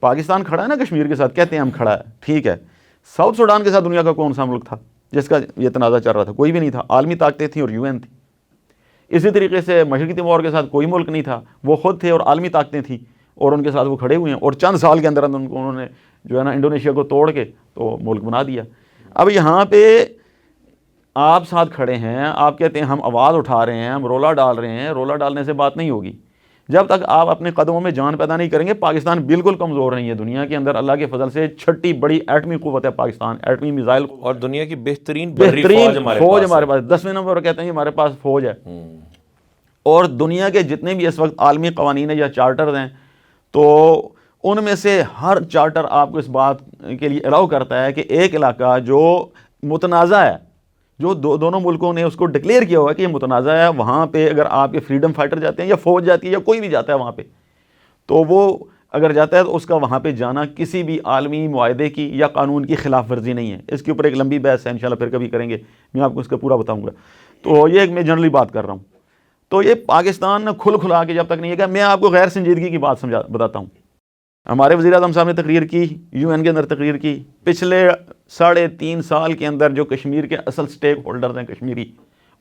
پاکستان کھڑا ہے نا کشمیر کے ساتھ، کہتے ہیں ہم کھڑا ہے، ٹھیک ہے، ساؤتھ سوڈان کے ساتھ دنیا کا کون سا ملک تھا جس کا یہ تنازع چل رہا تھا؟ کوئی بھی نہیں تھا، عالمی طاقتیں تھیں اور یو این تھی۔ اسی طریقے سے مشرقی تیمور کے ساتھ کوئی ملک نہیں تھا، وہ خود تھے اور عالمی طاقتیں تھیں، اور ان کے ساتھ وہ کھڑے ہوئے ہیں، اور چند سال کے اندر انہوں نے جو ہے نا انڈونیشیا کو توڑ کے تو ملک بنا دیا۔ اب یہاں پہ آپ ساتھ کھڑے ہیں، آپ کہتے ہیں ہم آواز اٹھا رہے ہیں، ہم رولا ڈال رہے ہیں، رولا ڈالنے سے بات نہیں ہوگی۔ جب تک آپ اپنے قدموں میں جان پیدا نہیں کریں گے، پاکستان بالکل کمزور نہیں ہے دنیا کے اندر، اللہ کے فضل سے 6ٹھی بڑی ایٹمی قوت ہے پاکستان، ایٹمی میزائل، اور دنیا کی بہترین فوج ہمارے پاس 10ویں نمبر پر کہتے ہیں ہمارے پاس فوج ہے۔ اور دنیا کے جتنے بھی اس وقت عالمی قوانین یا چارٹرز ہیں، تو ان میں سے ہر چارٹر آپ کو اس بات کے لیے الاؤ کرتا ہے کہ ایک علاقہ جو متنازع ہے، جو دونوں ملکوں نے اس کو ڈکلیئر کیا ہوا ہے کہ یہ متنازع ہے، وہاں پہ اگر آپ کے فریڈم فائٹر جاتے ہیں یا فوج جاتی ہے یا کوئی بھی جاتا ہے وہاں پہ، تو وہ اگر جاتا ہے تو اس کا وہاں پہ جانا کسی بھی عالمی معاہدے کی یا قانون کی خلاف ورزی نہیں ہے۔ اس کے اوپر ایک لمبی بحث ہے، انشاءاللہ پھر کبھی کریں گے، میں آپ کو اس کا پورا بتاؤں گا۔ تو یہ ایک میں جنرلی بات کر رہا ہوں۔ تو یہ پاکستان نے کھلا کے جب تک نہیں ہے کہ میں آپ کو غیر سنجیدگی کی بات بتاتا ہوں۔ ہمارے وزیر اعظم صاحب نے تقریر کی، یو این کے اندر تقریر کی، پچھلے 3.5 سال کے اندر جو کشمیر کے اصل سٹیک ہولڈرز ہیں کشمیری،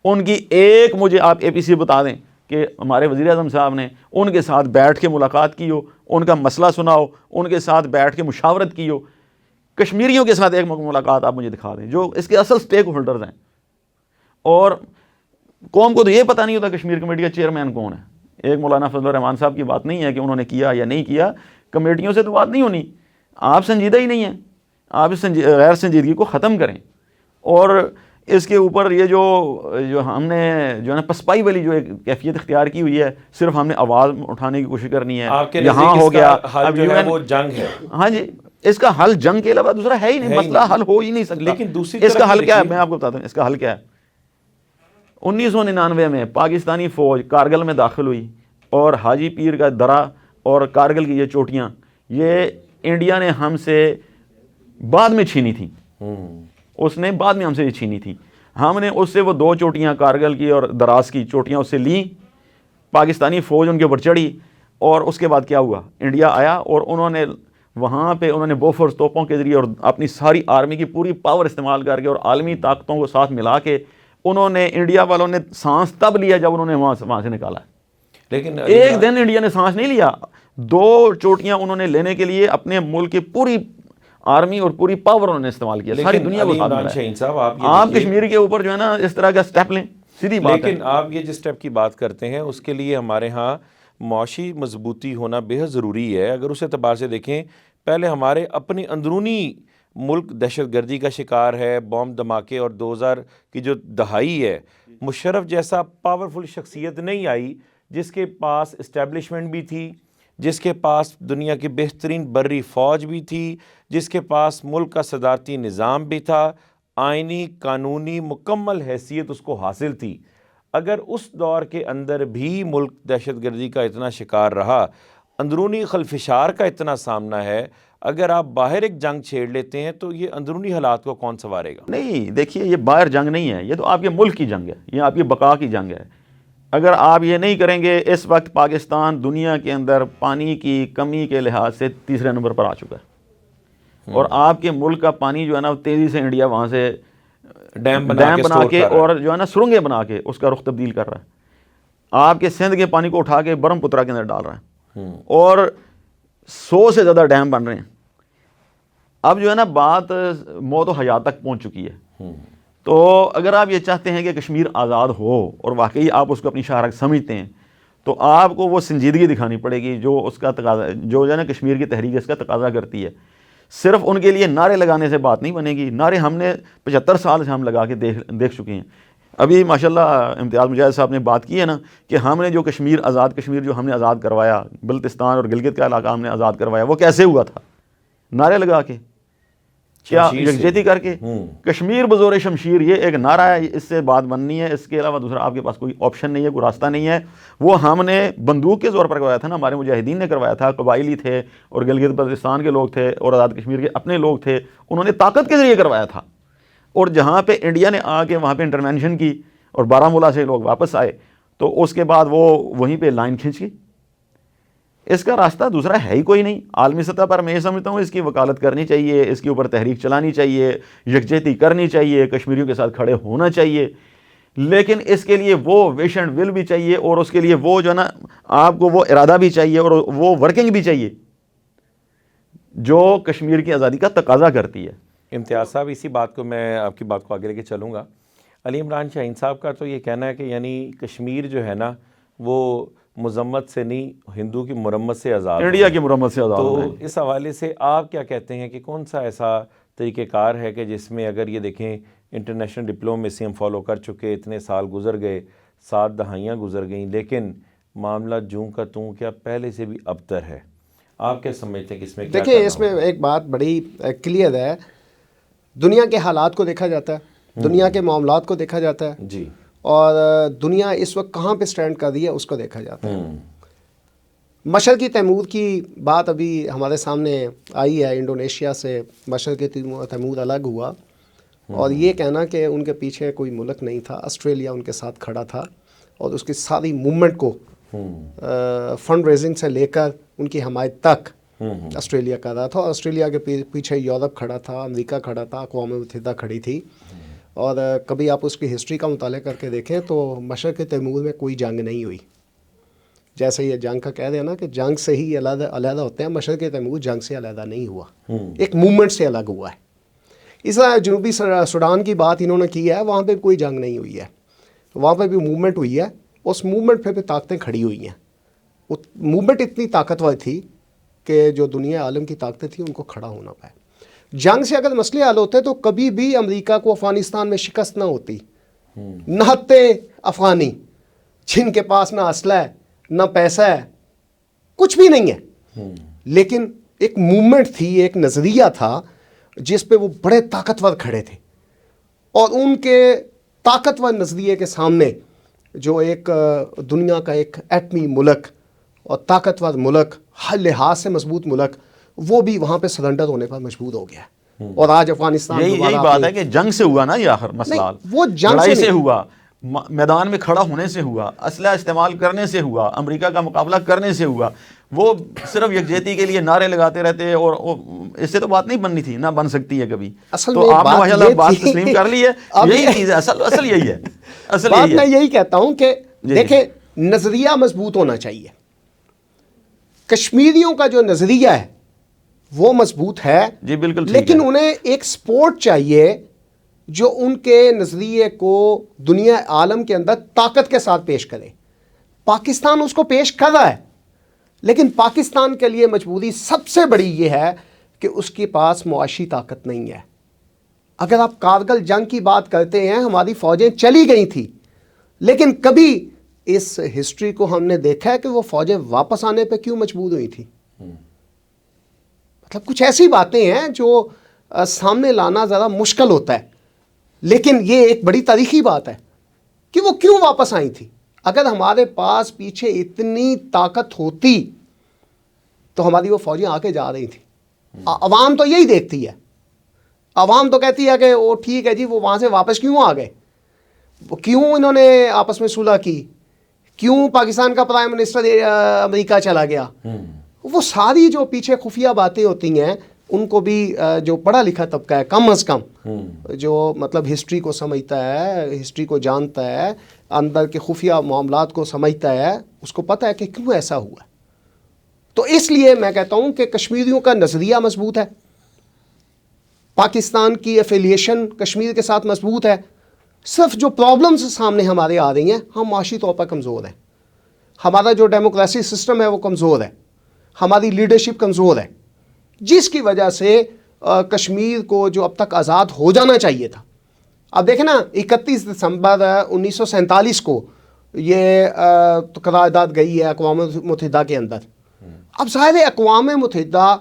ان کی ایک مجھے آپ اے پی سی بتا دیں کہ ہمارے وزیر اعظم صاحب نے ان کے ساتھ بیٹھ کے ملاقات کی ہو، ان کا مسئلہ سنا ہو، ان کے ساتھ بیٹھ کے مشاورت کی ہو۔ کشمیریوں کے ساتھ ایک ملاقات آپ مجھے دکھا دیں جو اس کے اصل سٹیک ہولڈرز ہیں۔ اور قوم کو تو یہ پتہ نہیں ہوتا کشمیر کمیٹی کا چیئرمین کون ہے۔ ایک مولانا فضل الرحمان صاحب کی بات نہیں ہے کہ انہوں نے کیا یا نہیں کیا، کمیٹیوں سے تو بات نہیں ہونی، آپ سنجیدہ ہی نہیں ہیں، آپ اس غیر سنجیدگی کو ختم کریں۔ اور اس کے اوپر یہ جو ہم نے جو ہے نا پسپائی والی جو ایک کیفیت اختیار کی ہوئی ہے، صرف ہم نے آواز اٹھانے کی کوشش کرنی ہے، یہاں ہو گیا اب جو ہے وہ جنگ ہے۔ ہاں جی، اس کا حل جنگ کے علاوہ دوسرا ہے ہی نہیں، مسئلہ حل ہو ہی نہیں سکتا۔ لیکن دوسری اس کا حل کیا ہے، میں آپ کو بتاتا ہوں اس کا حل کیا ہے۔ 1999 میں پاکستانی فوج کارگل میں داخل ہوئی اور حاجی پیر کا درہ اور کارگل کی یہ چوٹیاں یہ انڈیا نے ہم سے بعد میں چھینی تھیں. اس نے بعد میں ہم سے یہ چھینی تھیں. ہم نے اس سے وہ 2 چوٹیاں کارگل کی اور دراز کی چوٹیاں اس سے لیں. پاکستانی فوج ان کے اوپر چڑھی اور اس کے بعد کیا ہوا, انڈیا آیا اور انہوں نے وہاں پہ انہوں نے بوفورس توپوں کے ذریعے اور اپنی ساری آرمی کی پوری پاور استعمال کر کے اور عالمی طاقتوں کو ساتھ ملا کے انہوں نے, انڈیا والوں نے سانس تب لیا جب انہوں نے وہاں سے نکالا. لیکن ایک دن انڈیا نے سانس نہیں لیا. 2 چوٹیاں انہوں نے لینے کے لیے اپنے ملک کی پوری آرمی اور پوری پاور انہوں نے استعمال کیا, ساری دنیا کو ساتھ ملایا. آپ کشمیر کے اوپر جو ہے نا اس طرح کا سٹیپ لیں, سیدھی بات ہے. لیکن آپ یہ جس سٹیپ کی بات کرتے ہیں اس کے لیے ہمارے ہاں معاشی مضبوطی ہونا بے حد ضروری ہے. اگر اس اعتبار سے دیکھیں, پہلے ہمارے اپنی اندرونی ملک دہشت گردی کا شکار ہے, بم دھماکے, اور 2000 کی جو دہائی ہے, مشرف جیسا پاورفل شخصیت نہیں آئی جس کے پاس اسٹیبلشمنٹ بھی تھی, جس کے پاس دنیا کی بہترین بری فوج بھی تھی, جس کے پاس ملک کا صدارتی نظام بھی تھا, آئینی قانونی مکمل حیثیت اس کو حاصل تھی. اگر اس دور کے اندر بھی ملک دہشت گردی کا اتنا شکار رہا, اندرونی خلفشار کا اتنا سامنا ہے, اگر آپ باہر ایک جنگ چھیڑ لیتے ہیں تو یہ اندرونی حالات کو کون سنوارے گا؟ نہیں, دیکھیے یہ باہر جنگ نہیں ہے, یہ تو آپ کے ملک کی جنگ ہے, یہ آپ کی بقا کی جنگ ہے. اگر آپ یہ نہیں کریں گے, اس وقت پاکستان دنیا کے اندر پانی کی کمی کے لحاظ سے 3 نمبر پر آ چکا ہے, اور آپ کے ملک کا پانی جو ہے نا تیزی سے انڈیا وہاں سے ڈیم بنا کے اور جو ہے نا سرنگیں بنا کے اس کا رخ تبدیل کر رہا ہے. آپ کے سندھ کے پانی کو اٹھا کے برہم پترا کے اندر ڈال رہا ہے, اور 100 سے زیادہ ڈیم بن رہے ہیں. اب جو ہے نا بات موت و حیات تک پہنچ چکی ہے. تو اگر آپ یہ چاہتے ہیں کہ کشمیر آزاد ہو اور واقعی آپ اس کو اپنی شاہراہ سمجھتے ہیں, تو آپ کو وہ سنجیدگی دکھانی پڑے گی جو اس کا تقاضا, جو ہے نا کشمیر کی تحریک اس کا تقاضا کرتی ہے. صرف ان کے لیے نعرے لگانے سے بات نہیں بنے گی. نعرے ہم نے 75 سال سے ہم لگا کے دیکھ چکے ہیں. ابھی ماشاءاللہ امتیاز مجاہد صاحب نے بات کی ہے نا کہ ہم نے جو کشمیر آزاد کشمیر جو ہم نے آزاد کروایا, بلتستان اور گلگت کا علاقہ ہم نے آزاد کروایا, وہ کیسے ہوا تھا؟ نعرے لگا کے, کیا یکجہتی کر کے. کشمیر بزور شمشیر یہ ایک نعرہ ہے, اس سے بات بننی ہے, اس کے علاوہ دوسرا آپ کے پاس کوئی آپشن نہیں ہے, کوئی راستہ نہیں ہے. وہ ہم نے بندوق کے زور پر کروایا تھا نا, ہمارے مجاہدین نے کروایا تھا, قبائلی تھے اور گلگت بلتستان کے لوگ تھے اور آزاد کشمیر کے اپنے لوگ تھے, انہوں نے طاقت کے ذریعے کروایا تھا. اور جہاں پہ انڈیا نے آ کے وہاں پہ انٹرونشن کی اور بارہمولہ سے لوگ واپس آئے, تو اس کے بعد وہ وہیں پہ لائن کھینچ گئی. اس کا راستہ دوسرا ہے ہی کوئی نہیں. عالمی سطح پر میں یہ سمجھتا ہوں اس کی وکالت کرنی چاہیے, اس کے اوپر تحریک چلانی چاہیے, یکجہتی کرنی چاہیے, کشمیریوں کے ساتھ کھڑے ہونا چاہیے. لیکن اس کے لیے وہ وش اینڈ ول بھی چاہیے, اور اس کے لیے وہ جو ہے نا آپ کو وہ ارادہ بھی چاہیے اور وہ ورکنگ بھی چاہیے جو کشمیر کی آزادی کا تقاضا کرتی ہے. امتیاز صاحب, اسی بات کو میں آپ کی بات کو آگے لے کے چلوں گا. علی عمران شاہین صاحب کا تو یہ کہنا ہے کہ یعنی کشمیر جو ہے نا وہ مذمت سے نہیں, ہندو کی مرمت سے آزاد, انڈیا کی مرمت سے آزاد. تو اس حوالے سے آپ کیا کہتے ہیں کہ کون سا ایسا طریقہ کار ہے کہ جس میں اگر یہ دیکھیں انٹرنیشنل ڈپلومیسی ہم فالو کر چکے, اتنے سال گزر گئے, 7 دہائیاں گزر گئیں, لیکن معاملہ جوں کا توں کیا پہلے سے بھی ابتر ہے. آپ کیا سمجھتے ہیں کہ اس میں کیا؟ دیکھیں اس میں ایک بات بڑی کلیئر ہے, دنیا کے حالات کو دیکھا جاتا ہے, دنیا کے معاملات کو دیکھا جاتا ہے, جی, اور دنیا اس وقت کہاں پہ سٹینڈ کر رہی ہے اس کو دیکھا جاتا ہے. مشرقی تیمور کی بات ابھی ہمارے سامنے آئی ہے, انڈونیشیا سے مشرقی تیمور الگ ہوا, اور یہ کہنا کہ ان کے پیچھے کوئی ملک نہیں تھا, آسٹریلیا ان کے ساتھ کھڑا تھا اور اس کی ساری موومنٹ کو فنڈ ریزنگ سے لے کر ان کی حمایت تک آسٹریلیا کر رہا تھا. اور آسٹریلیا کے پیچھے یورپ کھڑا تھا, امریکہ کھڑا تھا, اقوام متحدہ کھڑی تھی. اور کبھی آپ اس کی ہسٹری کا مطالعہ کر کے دیکھیں تو مشرق تیمور میں کوئی جنگ نہیں ہوئی. جیسے یہ جنگ کا کہہ رہے ہیں نا کہ جنگ سے ہی علیحدہ ہوتے ہیں, مشرق تیمور جنگ سے علیحدہ نہیں ہوا, ایک موومنٹ سے الگ ہوا ہے. اس طرح جنوبی سوڈان کی بات انہوں نے کی ہے, وہاں پہ کوئی جنگ نہیں ہوئی ہے, وہاں پہ بھی موومنٹ ہوئی ہے. اس موومنٹ پہ طاقتیں کھڑی ہوئی ہیں. وہ موومنٹ اتنی طاقتور تھی کہ جو دنیا عالم کی طاقتیں تھیں ان کو کھڑا ہونا پائے. جنگ سے اگر مسئلے حل ہوتے تو کبھی بھی امریکہ کو افغانستان میں شکست نہ ہوتی. 69 افغانی جن کے پاس نہ اسلحہ ہے نہ پیسہ ہے, کچھ بھی نہیں ہے, لیکن ایک موومنٹ تھی, ایک نظریہ تھا جس پہ وہ بڑے طاقتور کھڑے تھے, اور ان کے طاقتور نظریے کے سامنے جو ایک دنیا کا ایک ایٹمی ملک اور طاقتور ملک، ہر لحاظ سے مضبوط ملک، وہ بھی وہاں پہ سرنڈر ہونے پر مجبور ہو گیا ہے. اور آج افغانستان یہی بات ہے کہ جنگ سے ہوا نا یہ آخر مسئلہ، وہ جنگ لڑائی سے سے ہوا، میدان میں کھڑا ہونے سے ہوا، اسلحہ استعمال کرنے سے ہوا، امریکہ کا مقابلہ کرنے سے ہوا. وہ صرف یکجہتی کے لیے نعرے لگاتے رہتے، اور اس سے تو بات نہیں بننی تھی، نہ بن سکتی ہے کبھی. تو آپ نے ماشاءاللہ بات تسلیم کر لی ہے. یہی چیز ہے، اصل یہی ہے. اصل بات میں یہی کہتا ہوں کہ دیکھیں نظریہ مضبوط ہونا چاہیے. کشمیریوں کا جو نظریہ ہے وہ مضبوط ہے جی بالکل، لیکن انہیں ایک سپورٹ چاہیے جو ان کے نظریے کو دنیا عالم کے اندر طاقت کے ساتھ پیش کرے. پاکستان اس کو پیش کر رہا ہے، لیکن پاکستان کے لیے مجبوری سب سے بڑی یہ ہے کہ اس کے پاس معاشی طاقت نہیں ہے. اگر آپ کارگل جنگ کی بات کرتے ہیں، ہماری فوجیں چلی گئی تھیں، لیکن کبھی اس ہسٹری کو ہم نے دیکھا ہے کہ وہ فوجیں واپس آنے پہ کیوں مجبور ہوئی تھی. مطلب کچھ ایسی باتیں ہیں جو سامنے لانا ذرا مشکل ہوتا ہے، لیکن یہ ایک بڑی تاریخی بات ہے کہ وہ کیوں واپس آئی تھی. اگر ہمارے پاس پیچھے اتنی طاقت ہوتی تو ہماری وہ فوجیں آ کے جا رہی تھیں. عوام تو یہی دیکھتی ہے، عوام تو کہتی ہے کہ وہ ٹھیک ہے جی، وہ وہاں سے واپس کیوں آ گئے، وہ کیوں انہوں نے آپس میں صلح کی، کیوں پاکستان کا پرائم منسٹر امریکہ چلا گیا. وہ ساری جو پیچھے خفیہ باتیں ہوتی ہیں ان کو بھی جو پڑھا لکھا طبقہ ہے کم از کم، جو مطلب ہسٹری کو سمجھتا ہے، ہسٹری کو جانتا ہے، اندر کے خفیہ معاملات کو سمجھتا ہے، اس کو پتہ ہے کہ کیوں ایسا ہوا. تو اس لیے میں کہتا ہوں کہ کشمیریوں کا نظریہ مضبوط ہے، پاکستان کی ایفیلیشن کشمیر کے ساتھ مضبوط ہے. صرف جو پرابلمز سامنے ہمارے آ رہی ہیں، ہم معاشی طور پر کمزور ہیں، ہمارا جو ڈیموکریسی سسٹم ہے وہ کمزور ہے، ہماری لیڈرشپ کمزور ہے، جس کی وجہ سے کشمیر کو جو اب تک آزاد ہو جانا چاہیے تھا. اب دیکھیں نا 31 دسمبر 1947 کو یہ قرارداد گئی ہے اقوام متحدہ کے اندر. اب ظاہر ہے اقوام متحدہ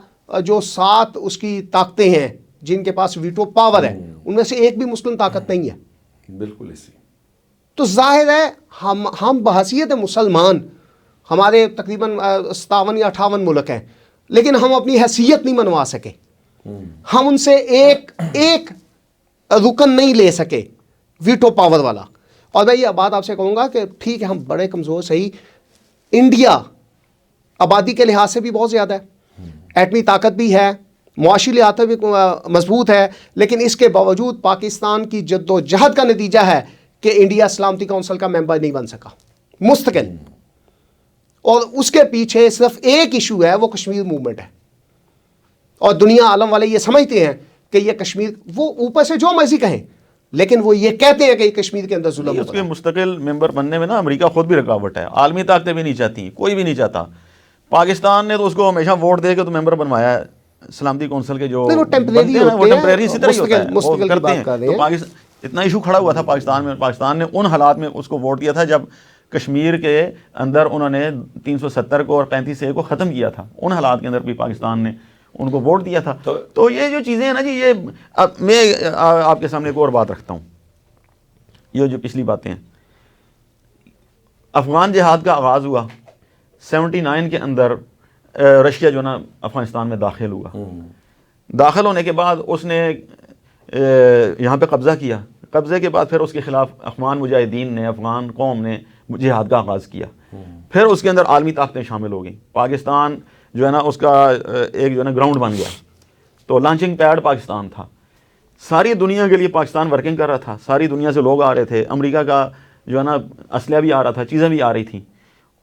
جو 7 اس کی طاقتیں ہیں جن کے پاس ویٹو پاور ہے، ان میں سے ایک بھی مسلم طاقت نہیں ہے. بالکل اسی. تو ظاہر ہے ہم بحیثیت مسلمان، ہمارے تقریباً 57 یا 58 ملک ہیں، لیکن ہم اپنی حیثیت نہیں منوا سکے. ہم ان سے ایک رکن نہیں لے سکے ویٹو پاور والا. اور میں یہ بات آپ سے کہوں گا کہ ٹھیک ہے ہم بڑے کمزور، صحیح، انڈیا آبادی کے لحاظ سے بھی بہت زیادہ ہے، ایٹمی طاقت بھی ہے، معاشی لحاظ سے بھی مضبوط ہے، لیکن اس کے باوجود پاکستان کی جد و جہد کا نتیجہ ہے کہ انڈیا سلامتی کونسل کا ممبر نہیں بن سکا مستقل. اور اس کے پیچھے صرف ایک ایشو ہے، وہ کشمیر موومنٹ ہے. اور دنیا عالم والے یہ سمجھتے ہیں کہ یہ کشمیر، وہ اوپر سے جو مرضی کہیں، لیکن وہ یہ کہتے ہیں کہ یہ کشمیر کے اندر ظلم اس کے مستقل ممبر بننے میں نا امریکہ خود بھی رکاوٹ ہے، عالمی طاقتیں بھی نہیں چاہتی، کوئی بھی نہیں چاہتا. پاکستان نے تو اس کو ہمیشہ ووٹ دے کے تو ممبر بنوایا ہے سلامتی کونسل کے، جو وہ ٹیمپریری وہ ٹیمپریری اسی طرح ہی ہوتا ہے، وہ مستقل کرتے کی ہیں. بات کر رہے تو ہیں. پاکستان اتنا ایشو کھڑا ہوا تھا پاکستان میں، پاکستان نے ان حالات میں اس کو ووٹ دیا تھا جب کشمیر کے اندر انہوں نے 370 کو اور 35A کو ختم کیا تھا. ان حالات کے اندر بھی پاکستان نے ان کو ووٹ دیا تھا. تو یہ جو چیزیں ہیں نا جی، یہ میں آپ کے سامنے ایک اور بات رکھتا ہوں. یہ جو پچھلی باتیں ہیں، افغان جہاد کا آغاز ہوا 79 کے اندر، رشیا جو نا افغانستان میں داخل ہوا. داخل ہونے کے بعد اس نے یہاں پہ قبضہ کیا. قبضے کے بعد پھر اس کے خلاف افغان مجاہدین نے، افغان قوم نے جہاد کا آغاز کیا. پھر اس کے اندر عالمی طاقتیں شامل ہو گئیں. پاکستان جو ہے نا اس کا ایک جو ہے نا گراؤنڈ بن گیا. تو لانچنگ پیڈ پاکستان تھا. ساری دنیا کے لیے پاکستان ورکنگ کر رہا تھا، ساری دنیا سے لوگ آ رہے تھے، امریکہ کا جو ہے نا اسلحہ بھی آ رہا تھا، چیزیں بھی آ رہی تھیں.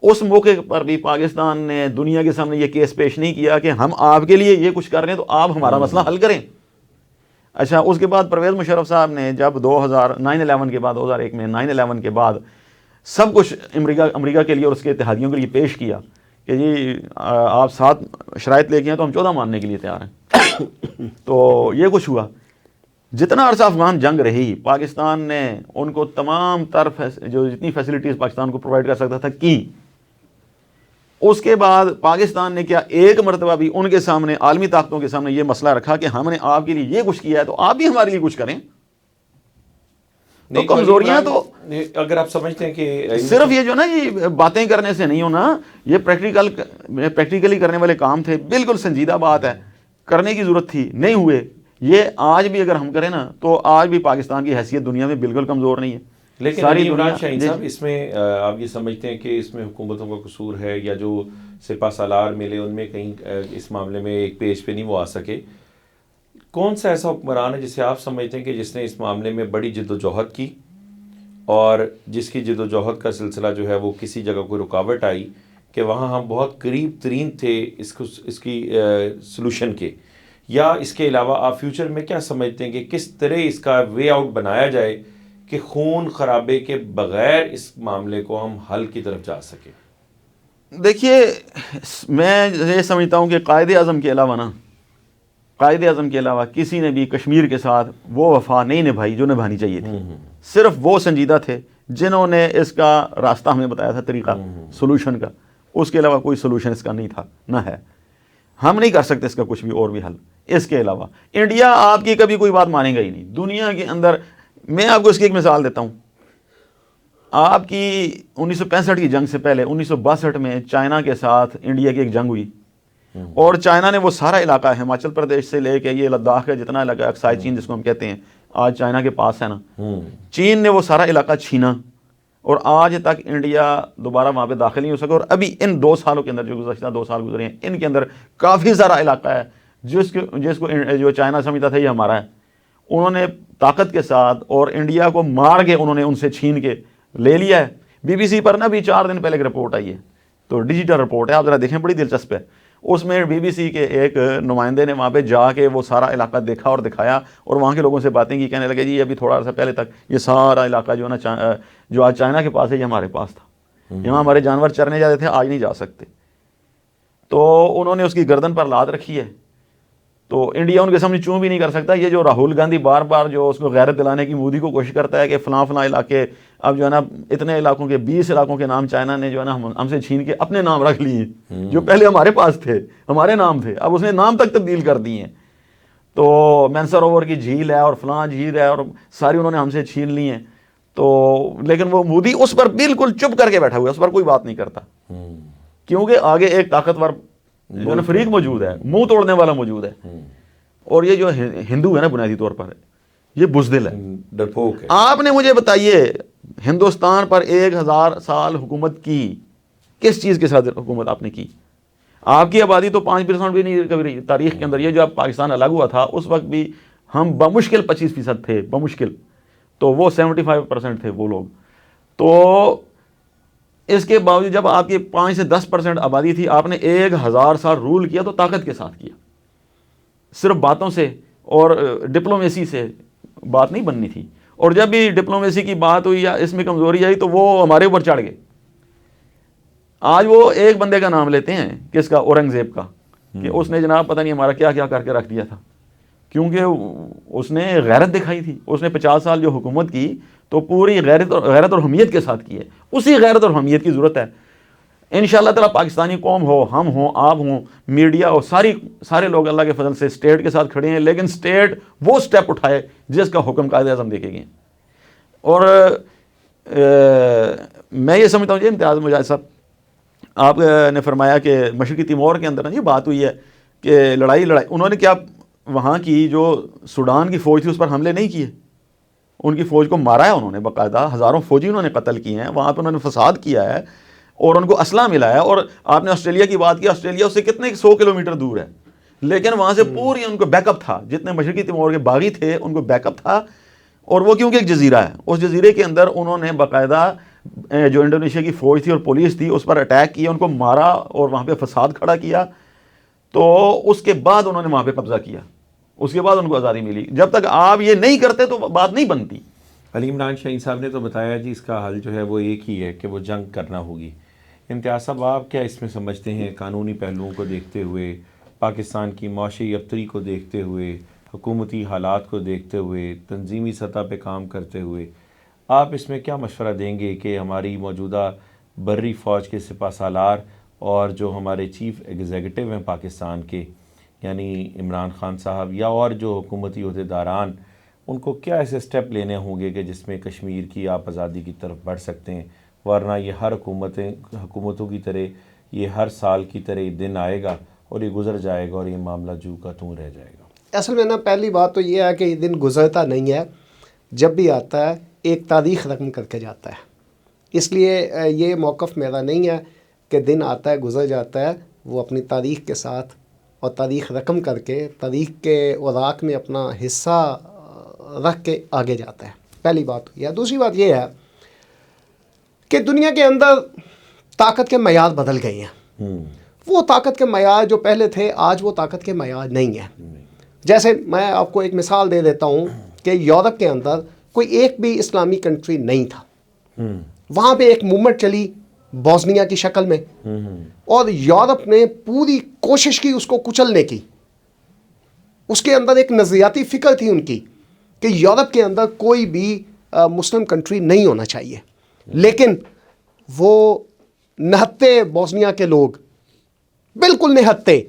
اس موقع پر بھی پاکستان نے دنیا کے سامنے یہ کیس پیش نہیں کیا کہ ہم آپ کے لیے یہ کچھ کر رہے ہیں تو آپ ہمارا مسئلہ حل کریں. اچھا، اس کے بعد پرویز مشرف صاحب نے جب 9/11 کے بعد 2001 میں 9/11 کے بعد سب کچھ امریکہ کے لیے اور اس کے اتحادیوں کے لیے پیش کیا کہ جی آپ 7 شرائط لے کے ہیں تو ہم 14 ماننے کے لیے تیار ہیں. تو یہ کچھ ہوا. جتنا عرصہ افغان جنگ رہی، پاکستان نے ان کو تمام تر جو جتنی فیسلٹیز پاکستان کو پرووائڈ کر سکتا تھا کی. اس کے بعد پاکستان نے کیا ایک مرتبہ بھی ان کے سامنے، عالمی طاقتوں کے سامنے یہ مسئلہ رکھا کہ ہم نے آپ کے لیے یہ کچھ کیا ہے تو آپ بھی ہمارے لیے کچھ کریں؟ تو کمزوریاں تو اگر آپ سمجھتے ہیں کہ صرف یہ جو نا یہ باتیں کرنے سے نہیں ہونا, یہ پریکٹیکلی کرنے والے کام تھے, بالکل سنجیدہ بات ہے, کرنے کی ضرورت تھی, نہیں ہوئے. یہ آج بھی اگر ہم کریں نا تو آج بھی پاکستان کی حیثیت دنیا میں بالکل کمزور نہیں ہے. لیکن ساری عمران شاہین صاحب اس میں آپ یہ سمجھتے ہیں کہ اس میں حکومتوں کا قصور ہے, یا جو سپہ سالار ملے ان میں کہیں اس معاملے میں ایک پیج پہ نہیں وہ آ سکے؟ کون سا ایسا حکمران ہے جسے آپ سمجھتے ہیں کہ جس نے اس معاملے میں بڑی جد و جہد کی, اور جس کی جد و جہد کا سلسلہ جو ہے وہ کسی جگہ کوئی رکاوٹ آئی کہ وہاں ہم بہت قریب ترین تھے اس کی سلوشن کے؟ یا اس کے علاوہ آپ فیوچر میں کیا سمجھتے ہیں کہ کس طرح اس کا وے آؤٹ بنایا جائے کہ خون خرابے کے بغیر اس معاملے کو ہم حل کی طرف جا سکیں؟ دیکھیے, میں یہ سمجھتا ہوں کہ قائد اعظم کے علاوہ کسی نے بھی کشمیر کے ساتھ وہ وفا نہیں نبھائی جو نبھانی چاہیے تھی. صرف وہ سنجیدہ تھے جنہوں نے اس کا راستہ ہمیں بتایا تھا, طریقہ سولوشن کا. اس کے علاوہ کوئی سولوشن اس کا نہیں تھا, نہ ہے. ہم نہیں کر سکتے اس کا کچھ بھی اور بھی حل. اس کے علاوہ انڈیا آپ کی کبھی کوئی بات مانے گا ہی نہیں دنیا کے اندر. میں آپ کو اس کی ایک مثال دیتا ہوں. آپ کی 1965 کی جنگ سے پہلے 1962 میں چائنا کے ساتھ انڈیا کی ایک جنگ ہوئی, اور چائنا نے وہ سارا علاقہ ہماچل پردیش سے لے کے یہ لداخ کا جتنا علاقہ اکسائی چین جس کو ہم کہتے ہیں, آج چائنا کے پاس ہے نا, چین نے وہ سارا علاقہ چھینا, اور آج تک انڈیا دوبارہ وہاں پہ داخل نہیں ہو سکا. اور ابھی ان 2 سالوں کے اندر, جو گزشتہ 2 سال گزرے ہیں, ان کے اندر کافی سارا علاقہ ہے جس کو جو چائنا سمجھتا تھا یہ ہمارا ہے, انہوں نے طاقت کے ساتھ اور انڈیا کو مار کے انہوں نے ان سے چھین کے لے لیا ہے. بی بی سی پر نا بھی 4 دن پہلے ایک رپورٹ آئی ہے, تو ڈیجیٹل رپورٹ ہے, آپ ذرا دیکھیں, بڑی دلچسپ ہے. اس میں بی بی سی کے ایک نمائندے نے وہاں پہ جا کے وہ سارا علاقہ دیکھا اور دکھایا, اور وہاں کے لوگوں سے باتیں کی, کہنے لگے جی ابھی تھوڑا سا پہلے تک یہ سارا علاقہ جو ہے نا جو آج چائنا کے پاس ہے یہ ہمارے پاس تھا, یہاں ہمارے جانور چرنے جاتے تھے, آج نہیں جا سکتے. تو انہوں نے اس کی گردن پر لات رکھی ہے, تو انڈیا ان کے سامنے چوں بھی نہیں کر سکتا. یہ جو راہل گاندھی بار بار جو اس کو غیرت دلانے کی مودی کو کوشش کرتا ہے کہ فلاں علاقے, اب جو ہے نا اتنے علاقوں کے 20 علاقوں کے نام چائنا نے جو ہے نا ہم سے چھین کے اپنے نام رکھ لیے, جو پہلے ہمارے پاس تھے, ہمارے نام تھے, اب اس نے نام تک تبدیل کر دیے ہیں. تو مینسروور کی جھیل ہے اور فلاں جھیل ہے, اور ساری انہوں نے ہم سے چھین لی ہیں. تو لیکن وہ مودی اس پر بالکل چپ کر کے بیٹھا ہوا ہے, اس پر کوئی بات نہیں کرتا, کیونکہ آگے ایک طاقتور جو فریق موجود ہے, منہ توڑنے والا موجود ہے. اور یہ جو ہندو ہے نا بنیادی طور پر یہ بزدل ہے, ڈرپوک ہے. آپ نے مجھے بتائیے ہندوستان پر 1000 سال حکومت کی, کس چیز کے ساتھ حکومت آپ نے کی؟ آپ کی آبادی تو 5% بھی نہیں کبھی تاریخ کے اندر. یہ جو پاکستان الگ ہوا تھا اس وقت بھی ہم بمشکل 25% تھے, بمشکل. تو وہ 75% تھے وہ لوگ. تو اس کے باوجود جب آپ کی 5 سے 10% آبادی تھی, آپ نے 1000 سال رول کیا, تو طاقت کے ساتھ کیا, صرف باتوں سے اور ڈپلومیسی سے بات نہیں بننی تھی. اور جب بھی ڈپلومیسی کی بات ہوئی یا اس میں کمزوری آئی تو وہ ہمارے اوپر چڑھ گئے. آج وہ ایک بندے کا نام لیتے ہیں, کس کا؟ اورنگزیب کا, کہ اس نے جناب پتہ نہیں ہمارا کیا کیا کر کے رکھ دیا تھا, کیونکہ اس نے غیرت دکھائی تھی. اس نے 50 سال جو حکومت کی تو پوری غیرت اور حمیت کے ساتھ کی ہے. اسی غیرت اور حمیت کی ضرورت ہے. انشاءاللہ تعالیٰ پاکستانی قوم ہو, ہم ہوں, آپ ہوں, میڈیا ہو, سارے لوگ اللہ کے فضل سے اسٹیٹ کے ساتھ کھڑے ہیں, لیکن اسٹیٹ وہ اسٹیپ اٹھائے جس کا حکم قائد اعظم دے کے گئے. اور میں یہ سمجھتا ہوں جی امتیاز مجاہد صاحب, آپ نے فرمایا کہ مشرقی تیمور کے اندر یہ بات ہوئی ہے کہ لڑائی انہوں نے کیا وہاں کی جو سوڈان کی فوج تھی اس پر حملے نہیں کیے, ان کی فوج کو مارا ہے انہوں نے, باقاعدہ ہزاروں فوجی انہوں نے قتل کیے ہیں, وہاں پہ انہوں نے فساد کیا ہے اور ان کو اسلحہ ملا ہے. اور آپ نے آسٹریلیا کی بات کی, آسٹریلیا اس سے کتنے 100 کلومیٹر دور ہے, لیکن وہاں سے پوری ان کو بیک اپ تھا, جتنے مشرقی تیمور کے باغی تھے ان کو بیک اپ تھا. اور وہ کیونکہ ایک جزیرہ ہے, اس جزیرے کے اندر انہوں نے باقاعدہ جو انڈونیشیا کی فوج تھی اور پولیس تھی اس پر اٹیک کیا, ان کو مارا اور وہاں پہ فساد کھڑا کیا. تو اس کے بعد انہوں نے وہاں پہ قبضہ کیا, اس کے بعد ان کو آزادی ملی. جب تک آپ یہ نہیں کرتے تو بات نہیں بنتی. علی عمران شاہین صاحب نے تو بتایا جی اس کا حل جو ہے وہ ایک ہی ہے کہ وہ جنگ کرنا ہوگی. امتیاز صاحب آپ کیا اس میں سمجھتے ہیں, قانونی پہلوؤں کو دیکھتے ہوئے, پاکستان کی معاشی ابتری کو دیکھتے ہوئے, حکومتی حالات کو دیکھتے ہوئے, تنظیمی سطح پہ کام کرتے ہوئے, آپ اس میں کیا مشورہ دیں گے کہ ہماری موجودہ بری فوج کے سپہ سالار اور جو ہمارے چیف ایگزیکٹو ہیں پاکستان کے یعنی عمران خان صاحب یا اور جو حکومتی عہدیداران ان کو کیا ایسے سٹیپ لینے ہوں گے کہ جس میں کشمیر کی آپ آزادی کی طرف بڑھ سکتے ہیں؟ ورنہ یہ ہر حکومتوں کی طرح یہ ہر سال کی طرح دن آئے گا اور یہ گزر جائے گا اور یہ معاملہ جو کا توں رہ جائے گا. اصل میں نا پہلی بات تو یہ ہے کہ یہ دن گزرتا نہیں ہے، جب بھی آتا ہے ایک تاریخ رقم کر کے جاتا ہے. اس لیے یہ موقف میرا نہیں ہے کہ دن آتا ہے گزر جاتا ہے، وہ اپنی تاریخ کے ساتھ اور تاریخ رقم کر کے تاریخ کے اوراق میں اپنا حصہ رکھ کے آگے جاتا ہے. پہلی بات یہ ہے. دوسری بات یہ ہے کہ دنیا کے اندر طاقت کے معیار بدل گئے ہیں. وہ طاقت کے معیار جو پہلے تھے آج وہ طاقت کے معیار نہیں ہیں. جیسے میں آپ کو ایک مثال دے دیتا ہوں کہ یورپ کے اندر کوئی ایک بھی اسلامی کنٹری نہیں تھا. وہاں پہ ایک موومنٹ چلی بوسنیا کی شکل میں، اور یورپ نے پوری کوشش کی اس کو کچلنے کی. اس کے اندر ایک نظریاتی فکر تھی ان کی کہ یورپ کے اندر کوئی بھی مسلم کنٹری نہیں ہونا چاہیے. لیکن وہ نہتے بوسنیا کے لوگ بالکل نہتے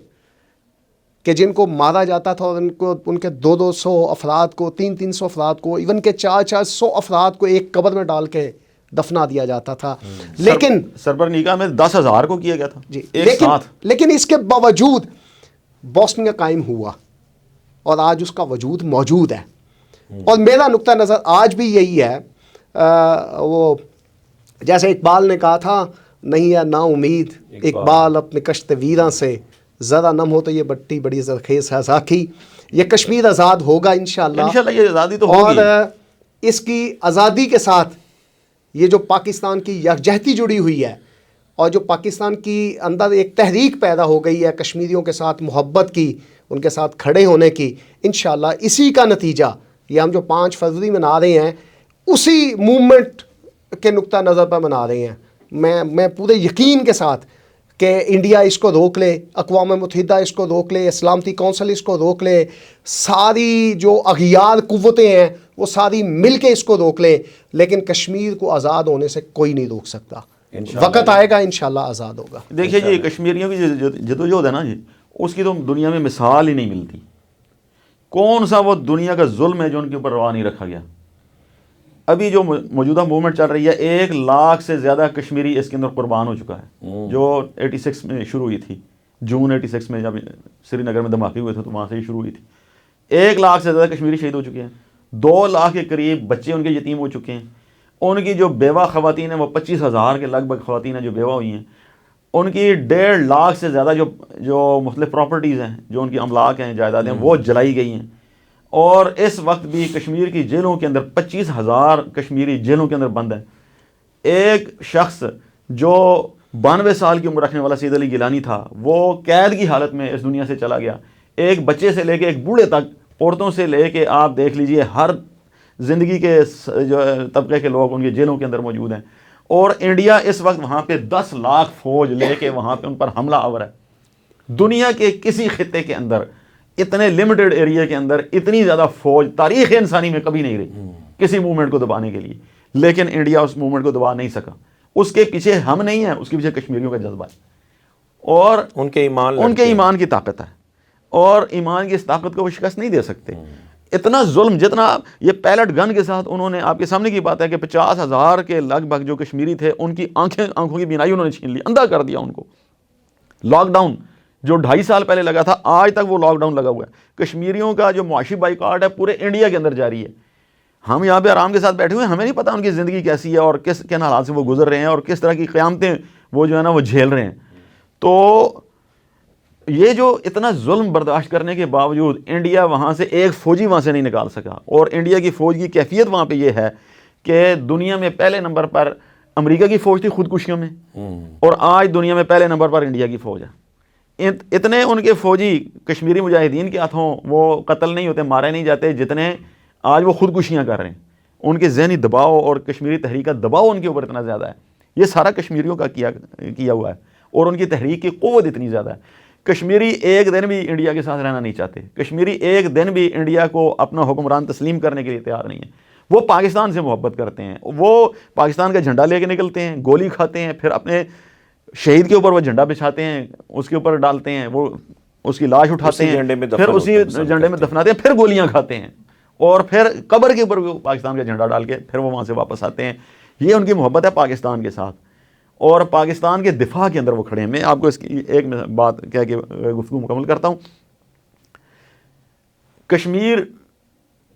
کہ جن کو مارا جاتا تھا اور ان کے 200 افراد کو 300 افراد کو ایون کہ 400 افراد کو ایک قبر میں ڈال کے دفنا دیا جاتا تھا. لیکن سربرنیکا میں 10,000 کو کیا گیا تھا جی، ایک ساتھ. لیکن اس کے باوجود بوسنیا قائم ہوا اور آج اس کا وجود موجود ہے. اور میرا نقطہ نظر آج بھی یہی ہے. وہ جیسے اقبال نے کہا تھا، نہیں ہے نا امید اقبال اپنے کشت ویراں سے، ذرا نم ہو تو یہ بٹی بڑی زرخیز ہے ذاکی. یہ کشمیر آزاد ہوگا انشاءاللہ یہ آزادی تو ہوگی. اور اس کی آزادی کے ساتھ یہ جو پاکستان کی یکجہتی جڑی ہوئی ہے اور جو پاکستان کی اندر ایک تحریک پیدا ہو گئی ہے کشمیریوں کے ساتھ محبت کی، ان کے ساتھ کھڑے ہونے کی، انشاءاللہ اسی کا نتیجہ یہ ہم جو 5 فروری منا رہے ہیں اسی موومنٹ کے نقطہ نظر پر منا رہے ہیں. میں پورے یقین کے ساتھ کہ انڈیا اس کو روک لے، اقوام متحدہ اس کو روک لے، سلامتی کونسل اس کو روک لے، ساری جو اغیار قوتیں ہیں وہ ساری مل کے اس کو روک لیں، لیکن کشمیر کو آزاد ہونے سے کوئی نہیں روک سکتا. وقت آئے گا انشاءاللہ آزاد ہوگا. دیکھیے جی، کشمیریوں کی جدوجہد ہے نا جی، اس کی تو دنیا میں مثال ہی نہیں ملتی. کون سا وہ دنیا کا ظلم ہے جو ان کے اوپر روا نہیں رکھا گیا. ابھی جو موجودہ موومنٹ چل رہی ہے 1 لاکھ سے زیادہ کشمیری اس کے اندر قربان ہو چکا ہے، جو 86 میں شروع ہوئی تھی. جون 86 میں جب سری نگر میں دھماکے ہوئے تھے تو وہاں سے ہی شروع ہوئی تھی. 1 لاکھ سے زیادہ کشمیری شہید ہو چکے ہیں. 2 لاکھ کے قریب بچے ان کے یتیم ہو چکے ہیں. ان کی جو بیوہ خواتین ہیں وہ 25,000 کے لگ بھگ خواتین ہیں جو بیوہ ہوئی ہیں. ان کی 1.5 لاکھ سے زیادہ جو مختلف پراپرٹیز ہیں، جو ان کی املاک ہیں، جائیدادیں ہیں، وہ جلائی گئی ہیں. اور اس وقت بھی کشمیر کی جیلوں کے اندر 25,000 کشمیری جیلوں کے اندر بند ہیں. ایک شخص جو 92 سال کی عمر رکھنے والا سید علی گیلانی تھا، وہ قید کی حالت میں اس دنیا سے چلا گیا. ایک بچے سے لے کے ایک بوڑھے تک، عورتوں سے لے کے آپ دیکھ لیجئے ہر زندگی کے جو طبقے کے لوگ ان کے جیلوں کے اندر موجود ہیں. اور انڈیا اس وقت وہاں پہ 10 لاکھ فوج لے کے وہاں پہ ان پر حملہ آور ہے. دنیا کے کسی خطے کے اندر اتنے لمیٹڈ ایریا کے اندر اتنی زیادہ فوج تاریخ انسانی میں کبھی نہیں رہی کسی موومنٹ کو دبانے کے لیے. لیکن انڈیا اس موومنٹ کو دبا نہیں سکا. اس کے پیچھے ہم نہیں ہیں، اس کے پیچھے کشمیریوں کا جذبہ ہے اور ان کے ایمان کی طاقت ہے. اور ایمان کی اس طاقت کو وہ شکست نہیں دے سکتے. اتنا ظلم جتنا یہ پیلٹ گن کے ساتھ انہوں نے، آپ کے سامنے کی بات ہے کہ 50,000 کے لگ بھگ جو کشمیری تھے ان کی آنکھوں کی بینائی انہوں نے چھین لی، اندھا کر دیا ان کو. لاک ڈاؤن جو 2.5 سال پہلے لگا تھا، آج تک وہ لاک ڈاؤن لگا ہوا ہے. کشمیریوں کا جو معاشی بائیکاٹ ہے پورے انڈیا کے اندر جاری ہے. ہم یہاں پہ آرام کے ساتھ بیٹھے ہوئے ہیں، ہمیں نہیں پتہ ان کی زندگی کیسی ہے اور کن حالات سے وہ گزر رہے ہیں اور کس طرح کی قیامتیں وہ جو ہے نا وہ جھیل رہے ہیں. تو یہ جو اتنا ظلم برداشت کرنے کے باوجود انڈیا وہاں سے ایک فوجی وہاں سے نہیں نکال سکا. اور انڈیا کی فوج کی کیفیت وہاں پہ یہ ہے کہ دنیا میں پہلے نمبر پر امریکہ کی فوج تھی خودکشیوں میں، اور آج دنیا میں پہلے نمبر پر انڈیا کی فوج ہے. اتنے ان کے فوجی کشمیری مجاہدین کے ہاتھوں وہ قتل نہیں ہوتے، مارے نہیں جاتے جتنے آج وہ خودکشیاں کر رہے ہیں. ان کے ذہنی دباؤ اور کشمیری تحریک کا دباؤ ان کے اوپر اتنا زیادہ ہے. یہ سارا کشمیریوں کا کیا ہوا ہے اور ان کی تحریک کی قوت اتنی زیادہ ہے. کشمیری ایک دن بھی انڈیا کے ساتھ رہنا نہیں چاہتے. کشمیری ایک دن بھی انڈیا کو اپنا حکمران تسلیم کرنے کے لیے تیار نہیں ہے. وہ پاکستان سے محبت کرتے ہیں، وہ پاکستان کا جھنڈا لے کے نکلتے ہیں، گولی کھاتے ہیں، پھر اپنے شہید کے اوپر وہ جھنڈا بچھاتے ہیں، اس کے اوپر ڈالتے ہیں، وہ اس کی لاش اٹھاتے ہیں، پھر اسی جھنڈے میں دفناتے ہیں، پھر گولیاں کھاتے ہیں. اور پھر قبر کے اوپر بھی وہ پاکستان کا جھنڈا ڈال کے پھر وہ وہاں سے واپس آتے ہیں. یہ ان کی محبت ہے پاکستان کے ساتھ اور پاکستان کے دفاع کے اندر وہ کھڑے ہیں. میں آپ کو اس کی ایک بات کہہ کے گفتگو مکمل کرتا ہوں. کشمیر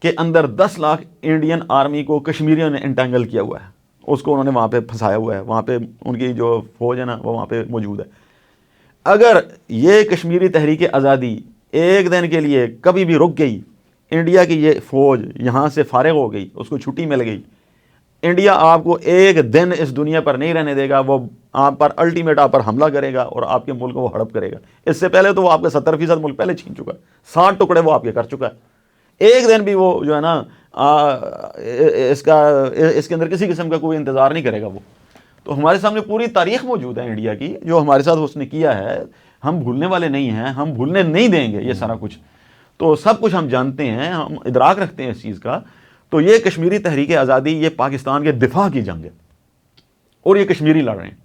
کے اندر 10 لاکھ انڈین آرمی کو کشمیریوں نے انٹینگل کیا ہوا ہے, اس کو انہوں نے وہاں پہ پھنسایا ہوا ہے, وہاں پہ ان کی جو فوج ہے نا وہ وہاں پہ موجود ہے. اگر یہ کشمیری تحریک آزادی ایک دن کے لیے کبھی بھی رک گئی, انڈیا کی یہ فوج یہاں سے فارغ ہو گئی, اس کو چھٹی مل گئی, انڈیا آپ کو ایک دن اس دنیا پر نہیں رہنے دے گا. وہ آپ پر الٹیمیٹ آپ پر حملہ کرے گا اور آپ کے ملک کو وہ ہڑپ کرے گا. اس سے پہلے تو وہ آپ کا 70% ملک پہلے چھین چکا ہے, 60 ٹکڑے وہ آپ کے کر چکا ہے. ایک دن بھی وہ جو ہے نا اس کے اندر کسی قسم کا کوئی انتظار نہیں کرے گا وہ. تو ہمارے سامنے پوری تاریخ موجود ہے انڈیا کی, جو ہمارے ساتھ اس نے کیا ہے. ہم بھولنے والے نہیں ہیں, ہم بھولنے نہیں دیں گے یہ سارا کچھ. تو سب کچھ ہم جانتے ہیں, ہم ادراک رکھتے ہیں اس چیز کا. تو یہ کشمیری تحریک آزادی یہ پاکستان کے دفاع کی جنگ ہے اور یہ کشمیری لڑ رہے ہیں.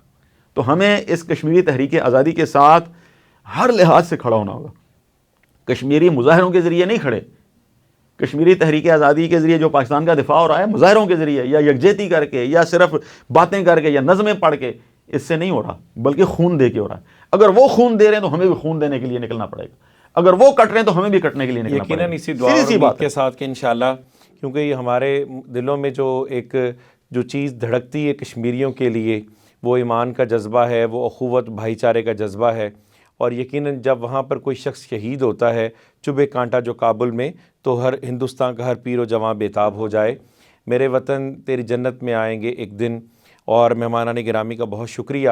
تو ہمیں اس کشمیری تحریک آزادی کے ساتھ ہر لحاظ سے کھڑا ہونا ہوگا. کشمیری مظاہروں کے ذریعے نہیں کھڑے, کشمیری تحریک آزادی کے ذریعے جو پاکستان کا دفاع ہو رہا ہے مظاہروں کے ذریعے یا یکجہتی کر کے یا صرف باتیں کر کے یا نظمیں پڑھ کے, اس سے نہیں ہو رہا, بلکہ خون دے کے ہو رہا ہے. اگر وہ خون دے رہے ہیں تو ہمیں بھی خون دینے کے لیے نکلنا پڑے گا. اگر وہ کٹ رہے ہیں تو ہمیں بھی کٹنے کے لیے نکلنا پڑے گا. یقیناً اسی دعا اور امید کے ساتھ کہ انشاءاللہ, کیونکہ یہ ہمارے دلوں میں جو چیز دھڑکتی ہے کشمیریوں کے لیے, وہ ایمان کا جذبہ ہے, وہ اخوت بھائی چارے کا جذبہ ہے. اور یقیناً جب وہاں پر کوئی شخص شہید ہوتا ہے چبھے کانٹا جو کابل میں, تو ہر ہندوستان کا ہر پیر و جواں بےتاب ہو جائے. میرے وطن تیری جنت میں آئیں گے ایک دن. اور مہمانان گرامی کا بہت شکریہ.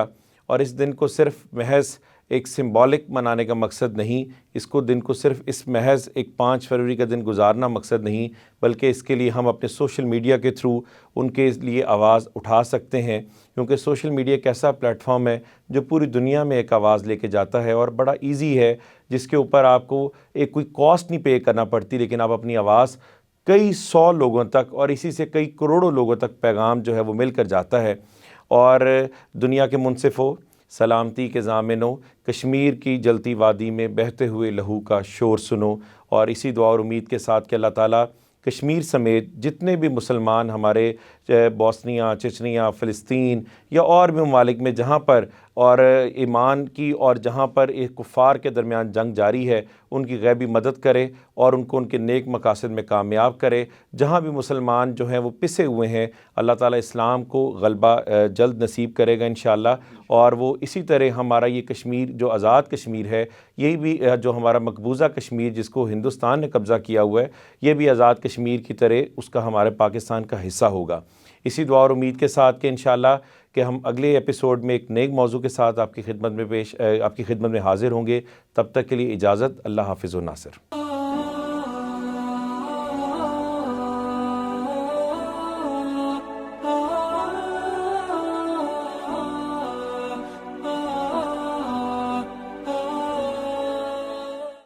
اور اس دن کو صرف محض ایک سمبولک منانے کا مقصد نہیں, اس کو دن کو صرف اس محض ایک 5 فروری کا دن گزارنا مقصد نہیں, بلکہ اس کے لیے ہم اپنے سوشل میڈیا کے تھرو ان کے لیے آواز اٹھا سکتے ہیں. کیونکہ سوشل میڈیا ایک ایسا پلیٹ فارم ہے جو پوری دنیا میں ایک آواز لے کے جاتا ہے اور بڑا ایزی ہے, جس کے اوپر آپ کو ایک کوئی کاسٹ نہیں پے کرنا پڑتی, لیکن آپ اپنی آواز کئی 100 لوگوں تک اور اسی سے کئی کروڑوں لوگوں تک پیغام جو ہے وہ مل کر جاتا ہے. اور دنیا کے منصفوں, سلامتی کے ضامنوں, کشمیر کی جلتی وادی میں بہتے ہوئے لہو کا شور سنو. اور اسی دعا اور امید کے ساتھ کہ اللہ تعالیٰ کشمیر سمیت جتنے بھی مسلمان ہمارے بوسنیا, چچنیا, فلسطین یا اور بھی ممالک میں جہاں پر اور ایمان کی اور جہاں پر ایک کفار کے درمیان جنگ جاری ہے, ان کی غیبی مدد کرے اور ان کو ان کے نیک مقاصد میں کامیاب کرے. جہاں بھی مسلمان جو ہیں وہ پسے ہوئے ہیں, اللہ تعالیٰ اسلام کو غلبہ جلد نصیب کرے گا انشاءاللہ. اور وہ اسی طرح ہمارا یہ کشمیر جو آزاد کشمیر ہے, یہی بھی جو ہمارا مقبوضہ کشمیر جس کو ہندوستان نے قبضہ کیا ہوا ہے, یہ بھی آزاد کشمیر کی طرح اس کا ہمارے پاکستان کا حصہ ہوگا. اسی دعا اور امید کے ساتھ کہ انشاءاللہ کہ ہم اگلے ایپیسوڈ میں ایک نیک موضوع کے ساتھ آپ کی خدمت میں حاضر ہوں گے. تب تک کے لیے اجازت. اللہ حافظ و ناصر.